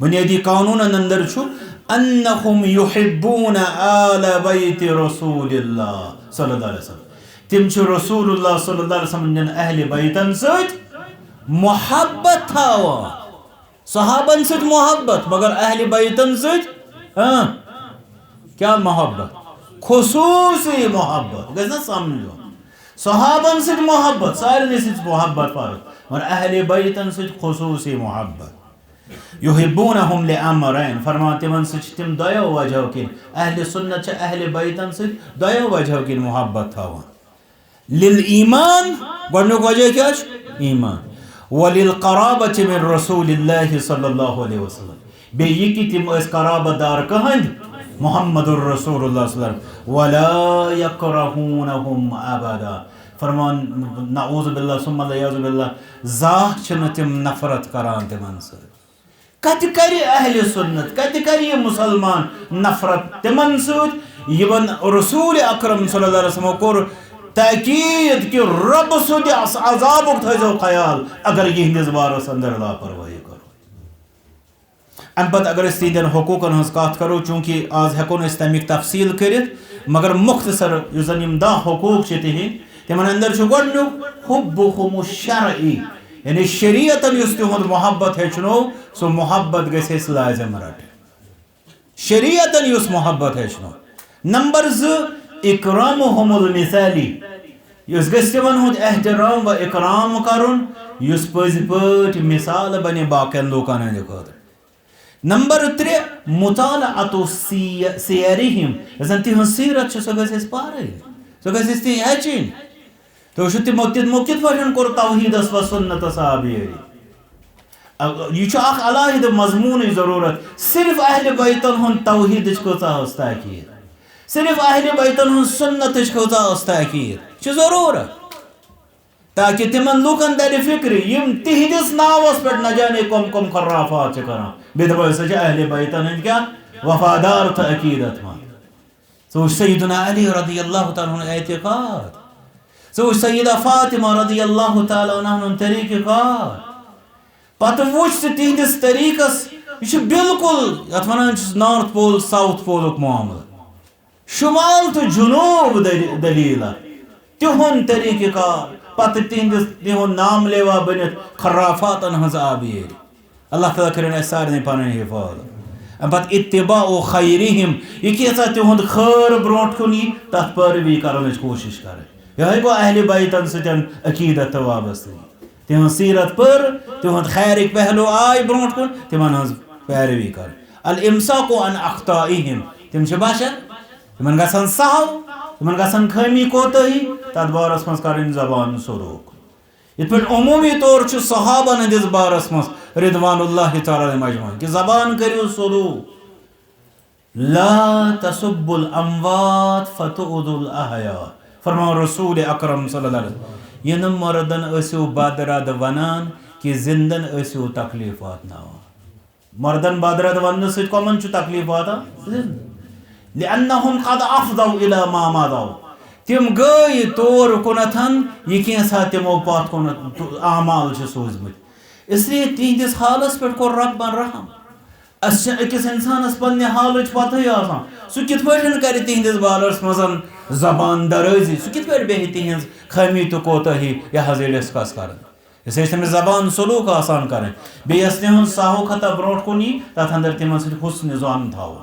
بنیادی قانون اندر چھو انہم یحبون آل بیت رسول اللہ صلی اللہ علیہ وسلم تم چھو رسول اللہ صلی اللہ علیہ وسلم جن اہل بیتن سوچ محبت تھاوا صحابن سوچ محبت مگر اہل بیتن سوچ کیا محبت خصوصی محبت گز نا سمجھو صحابن سوچ محبت سارے سوچ محبت پارت مگر اہل بیتن سوچ خصوصی محبت یحبونہم لامرین فرماتے من سوچ تم دویو وجہ کن اہل سنت چھ اہل بیتن سوچ دویو وجہ کن محبت تھاوا للایمان گوڑنک وجہ کیا چھ ایمان وللقرابت من رسول اللہ صلی اللہ علیہ وسلم بے یہ کی تم اس قرابت دار کہند محمد الرسول اللہ صلی اللہ علیہ وسلم ولا یکرہونہم ابدا فرمان نعوذ باللہ ثم علیہ باللہ ذات چھن تم نفرت کران تمن سے کت کری اہل سنت کت کری مسلمان نفرت تمن سوت یبن رسول اکرم صلی اللہ علیہ وسلم کور تاکید کہ رب سود عذاب تھو خیال اگر یہ ہندس بارس اندر لاپرواہی کرو ام پتہ اگر اس تین حقوقن ہنس کات کرو چونکہ آز ہیکون اس تمیک تفصیل کرت مگر مختصر یزن یم دا حقوق چتہ تمن اندر چھ گڈنک حبہم الشرعی یعنی شریعتن یس تہند محبت ہچنو سو محبت گژھس لازم رٹ شریعتن یس محبت ہچنو نمبر 2 اکرامہم المثالی یس گژھِ تمن ہند احترام و اکرام کرن یس پزی پٲٹھۍ مثال بنہِ باقین لوکن ہندِ خٲطرٕ نمبر 3 مطالعۃ سیرہم زن تہنز سیرت چھ سۄ گژھِ اسہِ پرٕنۍ سۄ گژھِ اسہِ تہِ ہیٚچھِنۍ تو تمو کت پٲٹھۍ کوٚر توحیدس و سنتس آبیٲری یہ چھُ اکھ علاحدٕ مضموٗنٕچ ضروٗرت صرف اہل بیتن ہُنٛد توحیدٕچ کۭژاہ ٲس تاکید صرف اہل بیتن ہُنٛد سنتٕچ کۭژاہ ٲس تاکید چھِ ضروٗرت تاکہ تمن لوکن ترِ فکر یم تہندس ناوس پہ نہ جانے کم کم خرافات چھ کران بیدبا سہ اہل بیتن ہند کیا وفادار تہ عقیدت من سو سیدنا علی رضی اللہ تعالی عنہ اعتقاد سو سیدہ فاطمہ رضی اللہ تعالی عنہ طریقہ کار پتہ وچ تہندس طریقس یہ بالکل یت ونان نارتھ پول ساؤتھ پولک معاملہ شمال تو جنوب دلیل تہن طریقہ کار پتہ تہند نام لیوا بنت خرافاتن ہز آبیری اللہ تعالیٰ کرن اس سارے پن حفاظت پتہ اتباع خیرہم یہ کیسا تہند خیر برونٹ کن یہ تت پیروی کرن کوشش کریں یہ گو اہل بیتن ستن عقیدت تو وابستگی تہذ سیرت پر تہند خیرک پہلو آئی برونٹ کن تمن ہز پیروی کر الامساک عن اخطائہم تم باشن تمن گژھن سہو تمن گژھن خٲمی کوتاہی تتھ بارس مز کرن زبان سلوک یت پہ عمومی طور صحابہ ہندس بارس مز رضوان اللہ تعالی مجمعین کہ زبان کریو سلوک لا تسب الاموات فتؤذوا الاحیاء فرماؤ رسول اکرم صلی اللہ علیہ وسلم یہ نہ مردن ٲسِو بدرد ونان کہ زندن ٲسِو تکلیف واتناوان مردن بدرد وننہٕ سۭتۍ کمن چھُ تکلیف واتان لأنهم قد افضوا الى ما مضوا تم گئی طور کنتھن یہ کینسا تمو پتھ کُنتھ اعمال چھ سوزمت اس لیے تہندس حالس پہ کور ربن رحم اکس انسانس پنہ حالچ پتہ آسان سہ کت پہ کر تہندس بارس مز زبان درازی سہ کت پہ بہہ تہذ خمی تو کوتاہی یہ حض ڈسکس کر اس تمس زبان سلوک آسان کریں بیس تہذ ساہو خطہ برونٹ کن یہ تر اندر تمن سی حسن ظن تھو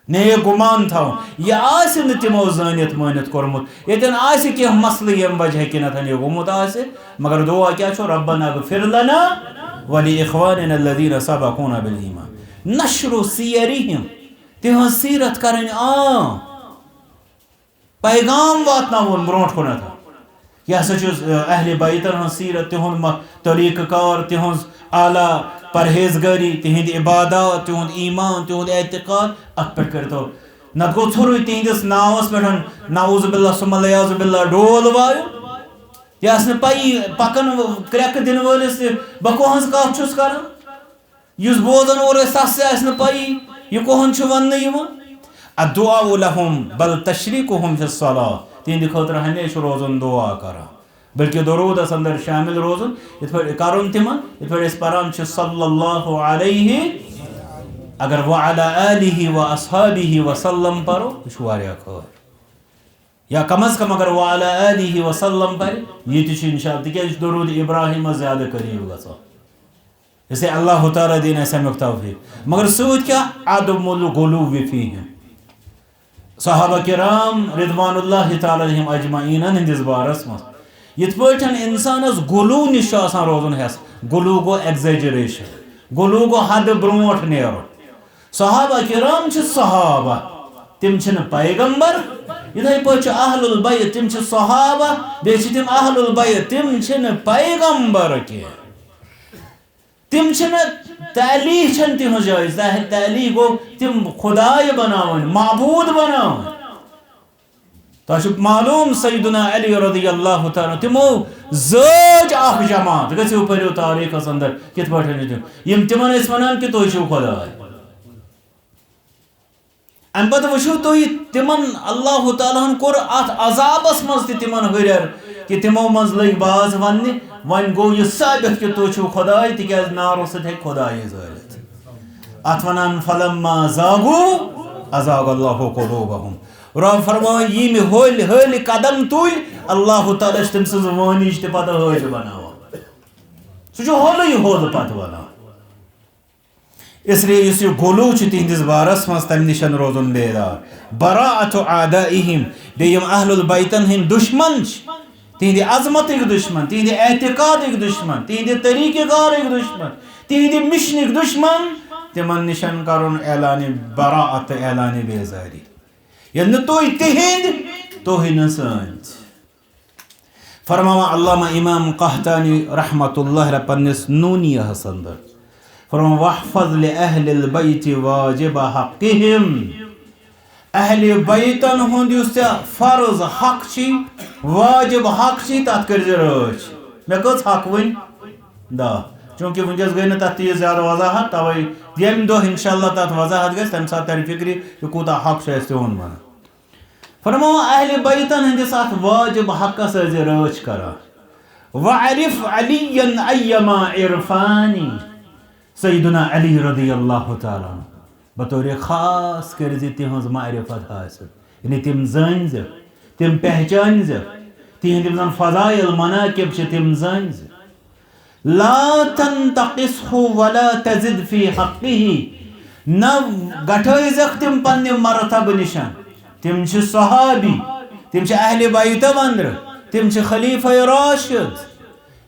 نیک گمان تھو یہ آسہ نہ تمو زانت مانت کورمت یتن آسہ کی مسئلہ یم وجہ کنتھن یہ گومت آسہ مگر دعا کیا چھو ربنا اغفر لنا ولاخواننا الذين سبقونا بالایمان نشر سیرہم تہذ سیرت کریں پیغام واتناون برونٹ کنتھ یہ ہسا اہل بیتن ہن سیرت تہند طریقہ کار تہذ اعلیٰ پرہیزگاری تہند عبادات تہند ایمان تہند اعتقاد ات پہ کرتو نت گو ژھوروے تہندس ناوس پہ نعوذ باللہ ثم العیاذ باللہ ڈول وایو یہ آس پی پکن کریک دن ولس بہ کوہن کت چھس کران اس بوزن وول تس آس پی یہ کوہن ون الدعاء لهم بل تشریکہم فی الصلاۃ تہند خاطر ہمیشہ روزن دعا کران بلکہ درودس اندر شامل روزن یت پہ کرن تمن یت پہ پران صلی اللہ علیہ اگر وعلی آلہ و اصحابہ وسلم پرو یہ واریاہ خیر یا کم از کم اگر وعلی آلہ وسلم پر یہ تہ انشاءاللہ تکیاز درود ابراہیم زیادہ قریب گژھان اسے اللہ تعالیٰ دین امیک توفیق مگر سۭتۍ کیا عدم الغلو فیہم صحابہ کرام رضوان اللہ تعالیٰ علیہم اجمعین ہندس بارس مز یت پہ انسانس گلو نش روزن ہس گلو گو ایگزیجریشن گلو گو حد برونٹ نیرن صحابہ کرام صحابہ تم پیغمبر اتھے پہ اہل البیت تم صحابہ بیچ تم اہل البیت تم پیغمبر کی تم تعلیق چھن تہذ جائز تعلیق گو تم خدائے بناون معبود بناون تہ معلوم سیدنا علی رضی اللہ تعالیٰ تمو زٲج اخ جماعت گژھو پٔرِو تاریخس اندر کت پٲٹھۍ یم تمن ٲسۍ ونان کہ تُہۍ چھِو خداے ام پتہ وچھو تُہۍ تمن اللہ تعالیٰ ہن کوٚر اتھ عذابس منٛز تہِ تمن ہُریر کہ تمو منٛز لٔگۍ باز وننہِ وۄنۍ گوٚو یہِ ثٲبت کہ تُہۍ چھِو خداے تِکیازِ نارو سۭتۍ ہیٚکہِ خدایی زٲلِتھ اتھ ونان فلما زاغوا ازاغ اللہ قلوبہم رب فرمان یہ میں ہل قدم تل اللہ تعالیٰ تم سز وانج تہ پتہ حج بناوان سہ ہولے ہول پتہ ونان اس لیے اس گلو تہندس بارس مز تم نشن روزن بیدار براءت اعدائہم بیم اہل البیتن ہند دشمن تہند عظمتک دشمن تہند اعتقادک دشمن تہند طریقہ کارک دشمن تہند مشنک دشمن تمن نشن کرن اعلان براءت اعلان بیزاری یعنی تُہۍ تہند تُہۍ نہ سٲنۍ فرماوان علامہ امام قحطانی رحمۃ اللہ پنس نونیہس اندر فرماوان واحفظ لأہل البیت واجب حقہم اہل بیتن ہند اس فرض حق چھ واجب حق چھ تت کر رٲچھ مے کٔژ حق ون 10 چونکہ ونکس گئی نا تک تیز زیادہ وضاحت توے یم دہ انشاءاللہ تک وضاحت گھس تمہ سات تر فکری کہ کوتا حق سے تہن ون فرماؤ اہل بیتن ہندس ات واجب حقس رٲچھ کران وعرف علی ایما عرفانی سیدنا علی رضی اللہ تعالیٰ بطور خاص کر تہذ معرفت حاصل یعنی تم زان تم پہچان تہند فضائل مناقب تم زان لا تنتقصه ولا تزد في حقه نہ گٹھائزک تم پنہ مرتبہ نشان تم صحابی تم اہل بیت اندر تم خلیفہ راشد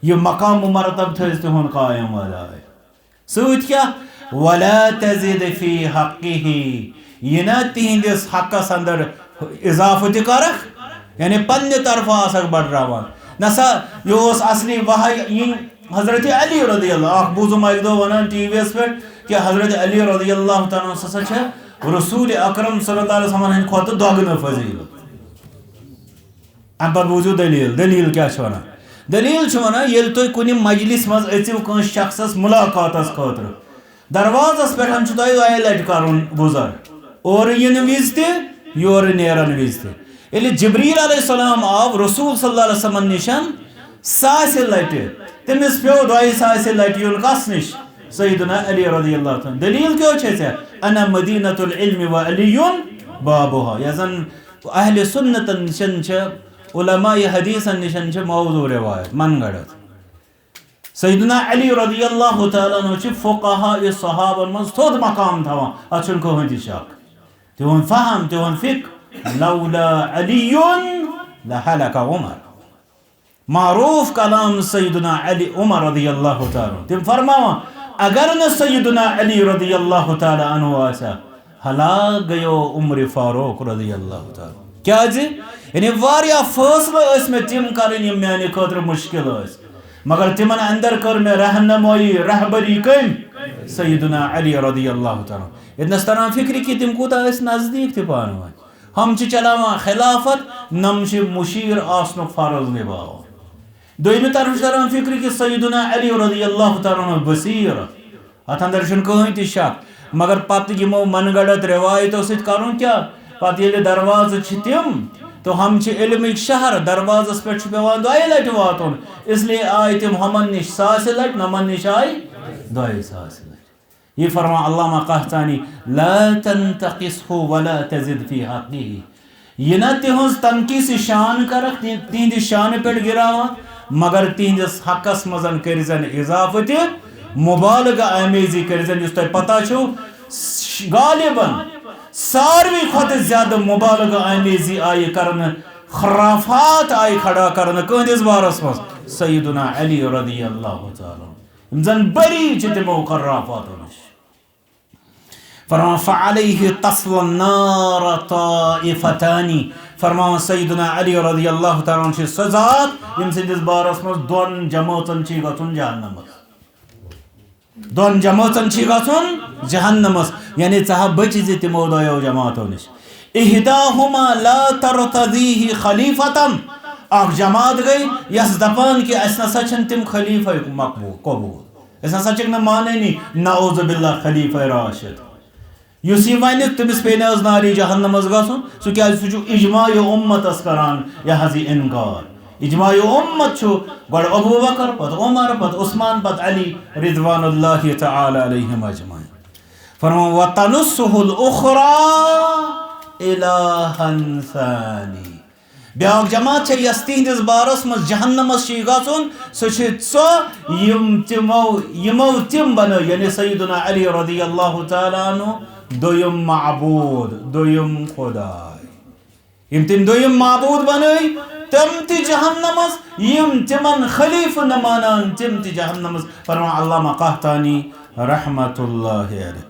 یہ مقام و مرتبہ تھز تہن قائم والا ست کیا ولا تزد فی حقہ یہ نہ تہندس حقس اندر اضافہ تہ کرکھ یعنی پنہ طرف آسک بڑھراوان نسا یہ اصلی وحی حضرت علی رضی اللہ اخ بوزم ایک دو ونان ٹی وی اس پہ کہ حضرت علی رضی اللہ تعالیٰ سچ ہے رسول اکرم صلی اللہ علیہ وسلم ہند کھوت دگن فضیلت ام پتہ بوزو دلیل کیا ونان دلیل ونان یل تھی کن مجلس مز اچو کن شخصس ملاقاتس خاطر دروازس پہ تہ دۄیہِ لٹہِ کرن گزر اور ین وز تہ یور نیرن وز تہ یل جبریل علیہ السلام آو رسول صلی اللہ علیہ وسلم نشان ساسہ لٹہ تمس پیو دۄیہِ ساسہ لٹہ یُن کس نش سیدنا علی رضی اللہ تعالیٰ دلیل کیوں چھے انا مدینۃ العلم و علی بابها یا زن اہل سنت نشن علماء حدیث نشن موضوع روایت من گڑت سیدنا علی رضی اللہ تعالیٰ عنہ فقہاء صحابہ من تھوٚد مقام تھاوان اتھ چھُنہٕ کٕہٕنۍ تہِ شک تِہُنٛد فہم تِہُنٛد فکر لولا علی لہلک عمر معروف کلام سیدنا علی عمر رضی اللہ تعالیٰ تم فرماوان اگر نہ سیدنا علی رضی اللہ تعالیٰ عنہ آسا ہلاک گیو عمر فاروق رضی اللہ تعالیٰ کیا یعنی واریاہ فیصلہ اس میں تم کرن یم میانہ خاطر مشکل اس مگر تمن اندر کر میں رہنمائی رہبری کم سیدنا علی رضی اللہ تعالیٰ اتنس تران فکر کہ تم کوتا اس نزدیک تہ پانو ہم چلاوان خلافت نم مشیر آسنک فرض نباو دویمہ طرف تران فکر کہ سیدنا علی رضی اللہ تعالیٰ بصیر ات اندر چھن کہین تہ شک مگر پتہ یمو من گڑت روایتو ست کرن کیا پتہ یل دروازہ تم تو ہم علم شہر دروازس پہ پیوان دۄیہِ لٹہِ واتن اس لیے آئے تم ہمن نش ساسہ لٹہِ نمن نش آئے دۄیہِ ساسہ لٹہِ یہ فرما علامہ قحطانی لا تنتقصه ولا تزد فی حقہ یہ نہ تہذ تنقیص شان کرک تہندِ شان پہ گراوان مگر تہندس حقس مزن کرزن اضافہ تہ مبالغہ آمیزی کرزن اس تہ پتہ چھو غالباً ساروی کھت زیادہ مبالغہ آمیزی آئی کرن خرافات آئی کھڑا کرن کہندس بارس مز سیدنا علی رضی اللہ تعالی زن بری تمو خرافات نش فرمان فعلیہ تصل النار طائفتانی فرمان سیدنا علی رضی اللہ تعالی عنہ سزات یم سندس بارس مز دون جماعتن چھ گژھن جہنمس دون جماعتن چھ گژھن جہنمس یعنی ژٕ بچ زِ تمو دۄیو جماعتو نش احداہما لا ترتضیہ خلیفتن اکھ جماعت گئی یس دپان کہ اس نسا چھن تم خلیفہ مقبول قبول اس نسا چھک نہ ماننی نعوذ باللہ خلیفہ راشد یس یہ ون تمس پے نہ ناری جہنمس گژھن سہ کیا سہ اجماع امتس کران یہ حظ انکار اجماع امت گۄڈٕ ابو بکر پتہ عمر پتہ عثمان پتہ علی رضوان اللہ تعالی علیہم اجمعین فرمان وَتَنُسُّهُ الْأُخْرَى إِلَٰهًا ثَانِي بیاکھ جماعت چھ یس تہندس بارس مز جہنمس چھ گژھن سہ یمو تم بنو یعنی سیدنا علی رضی اللہ تعالیٰ عنہ دویم معبود دویم خدای یم تم دویم معبود بنائی تم تی جہنمس یم تمن خلیفہ نہ مانان تم تی جہنمس فرمان علامہ قحطانی رحمت اللہ علیہ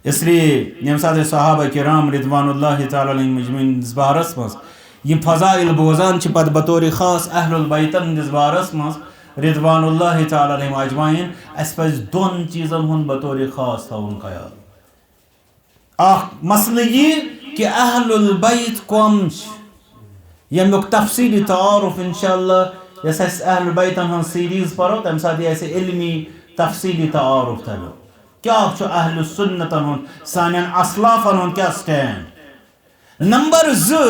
اس لیے یم سات صحابہ کرام رضوان اللہ تعالیٰ علیہم اجمعین دس بارس مز یہ فضائل بوزان چھ پتہ بطور خاص اہل البیتن دس بارس مز رضوان اللہ تعالیٰ علیہم اجمعین اس پز دون چیزن ہن بطور خاص تھاون خیال اخ مسئلہ یہ کہ اہل البیت کم یمیک تفصیلی تعارف انشاءاللہ یس اس اہل البیتن ہن سیریز پرو تم سات یہ علمی تفصیلی تعارف تلو کیا اہل السنتن ہن سانین اسلافن ہن کیا سٹینڈ نمبر 2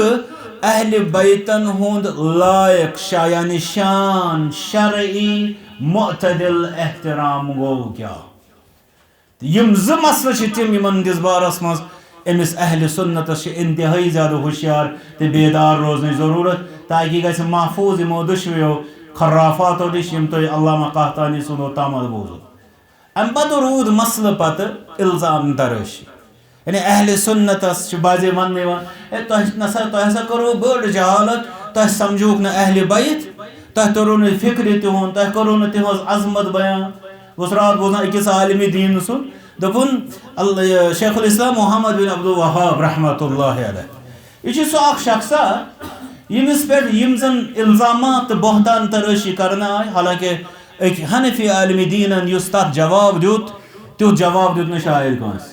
اہل بیتن ہند لائق شایان شان شرعی معتدل احترام گو کیا یم زٕ مسئلہ چھ تم یمن دس بارس مز امس اہل سنتس انتہائی زیادہ ہوشیار تو بیدار روزن ضرورت تاکہ گھر محفوظ یمو دشویو خرافاتو نش یم تھی علامہ قحطانی سنو تامل بوزو ام پتہ رود مسئلہ پتہ الزام تراشی یعنی اہل سنتس بازے ون تہ کرو بڑ جہالت تہ سمجھوک نا اہل بیت تہ ترو نا فکر تہن تہ کرو نا تہذ عظمت بیان بس رات بوزان اکس عالم دین سن دپن شیخ الاسلام محمد بن عبد الوہاب رحمۃ اللہ علیہ یہ سہ اخ شخصا یمس پہ یم زن الزامات بہتان تراشی کرنا آئی حالانکہ ایک حنفی عالم دینن یس تک جواب دیت تیت جواب دیت نا شاعر کنس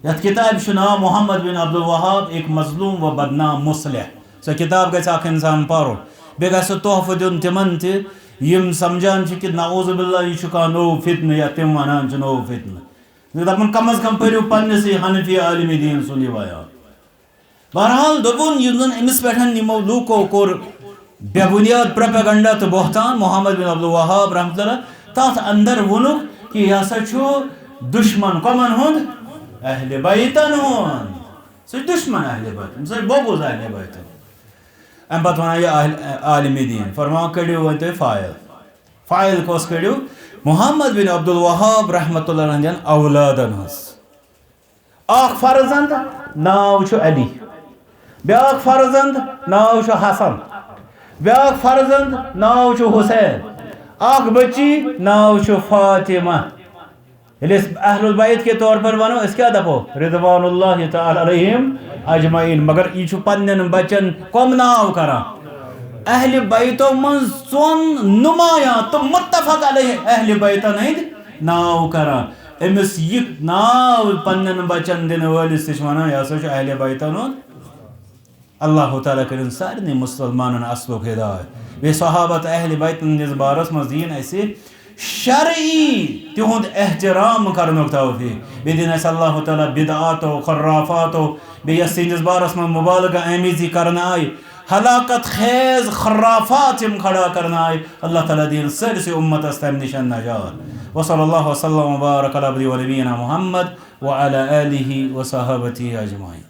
یت کتاب ناو محمد بن عبد الوہاب ایک مظلوم و بدنام مصلح سو کتاب گژھِ اکھ انسان پرُن بیٚیہِ گژھِ سُہ تحفہٕ دیُن تِمن تہِ یم سمجھان چھِ کہ نعوذ باللہ یہ کانٛہہ نوٚو فتنہٕ یا تِم ونان چھِ نوٚو فتنہٕ دپان کم از کم پٔرِو پننسٕے حنفی عالم دین سُنٛد یہِ بیان بہرحال دوٚپُن یُس زن أمِس پٮ۪ٹھ یِمو لوٗکو کوٚر بے بنیاد پروپیگنڈا تو بہتان محمد بن عبد الوہاب رحمۃ اللہ تات اندر وونُکھ کہ یہ ہسا چھُ دشمن کمن ہُنٛد اہل بیتن ہُنٛد سُہ چھُ دشمن اہل بیتن سُہ چھُ بوگُز اہل بیتن ام پتہ ونان یہ عالم دین فرمان کڑیو ون تُہۍ فائل کۄس کڑیو محمد بن عبد الوہاب رحمۃ اللہ ہندین اولادن ہٕنٛز اکھ فرزند ناو چھُ علی بیاکھ فرزند ناو چھُ حسن بیاکھ فرزند ناو چھُ حسین اکھ بچی ناو چھُ فاطمہ ییٚلہِ أسۍ اہل البیت کے طور پر ونو أسۍ کیٛاہ دپو رضوان اللہ تعالیٰ علیہم اجمعین مگر یہ چھُ پننٮ۪ن بچن کم ناو کران اہل بیتو من ژۄن نمایاں تہٕ متفق علیہ اہل بیتن ہٕنٛدۍ ناو کران أمِس یہِ ناو پننٮ۪ن بچن دِنہٕ وٲلِس تہِ چھِ ونان یہِ ہسا چھُ اہل بیتن ہُنٛد اللہ تعالیٰ کرن سارنٕے مسلمانن اصلُک ہدایت بیٚیہِ صحابت اہل بیتن ہٕنٛدِس بارس منٛز دِیِن اَسہِ شرعی تہنٛد احترام کرنُک توفیق بیٚیہِ دِن اَسہِ اللہ تعالیٰ بدعاتو خرافاتو بیٚیہِ یَس تِہنٛدِس بارس منٛز مبالغہ آمیزی کرنہٕ آیہِ ہلاکت خیز خرافات یم کھڑا کرنا آئی اللہ تعالیٰ دین سارسٕے اُمتس تمہِ نِش نجات وصلی اللہ وسلم وبارک علی عبدہ ونبینا محمد وعلی آلہ وصحابتہ اجمعین.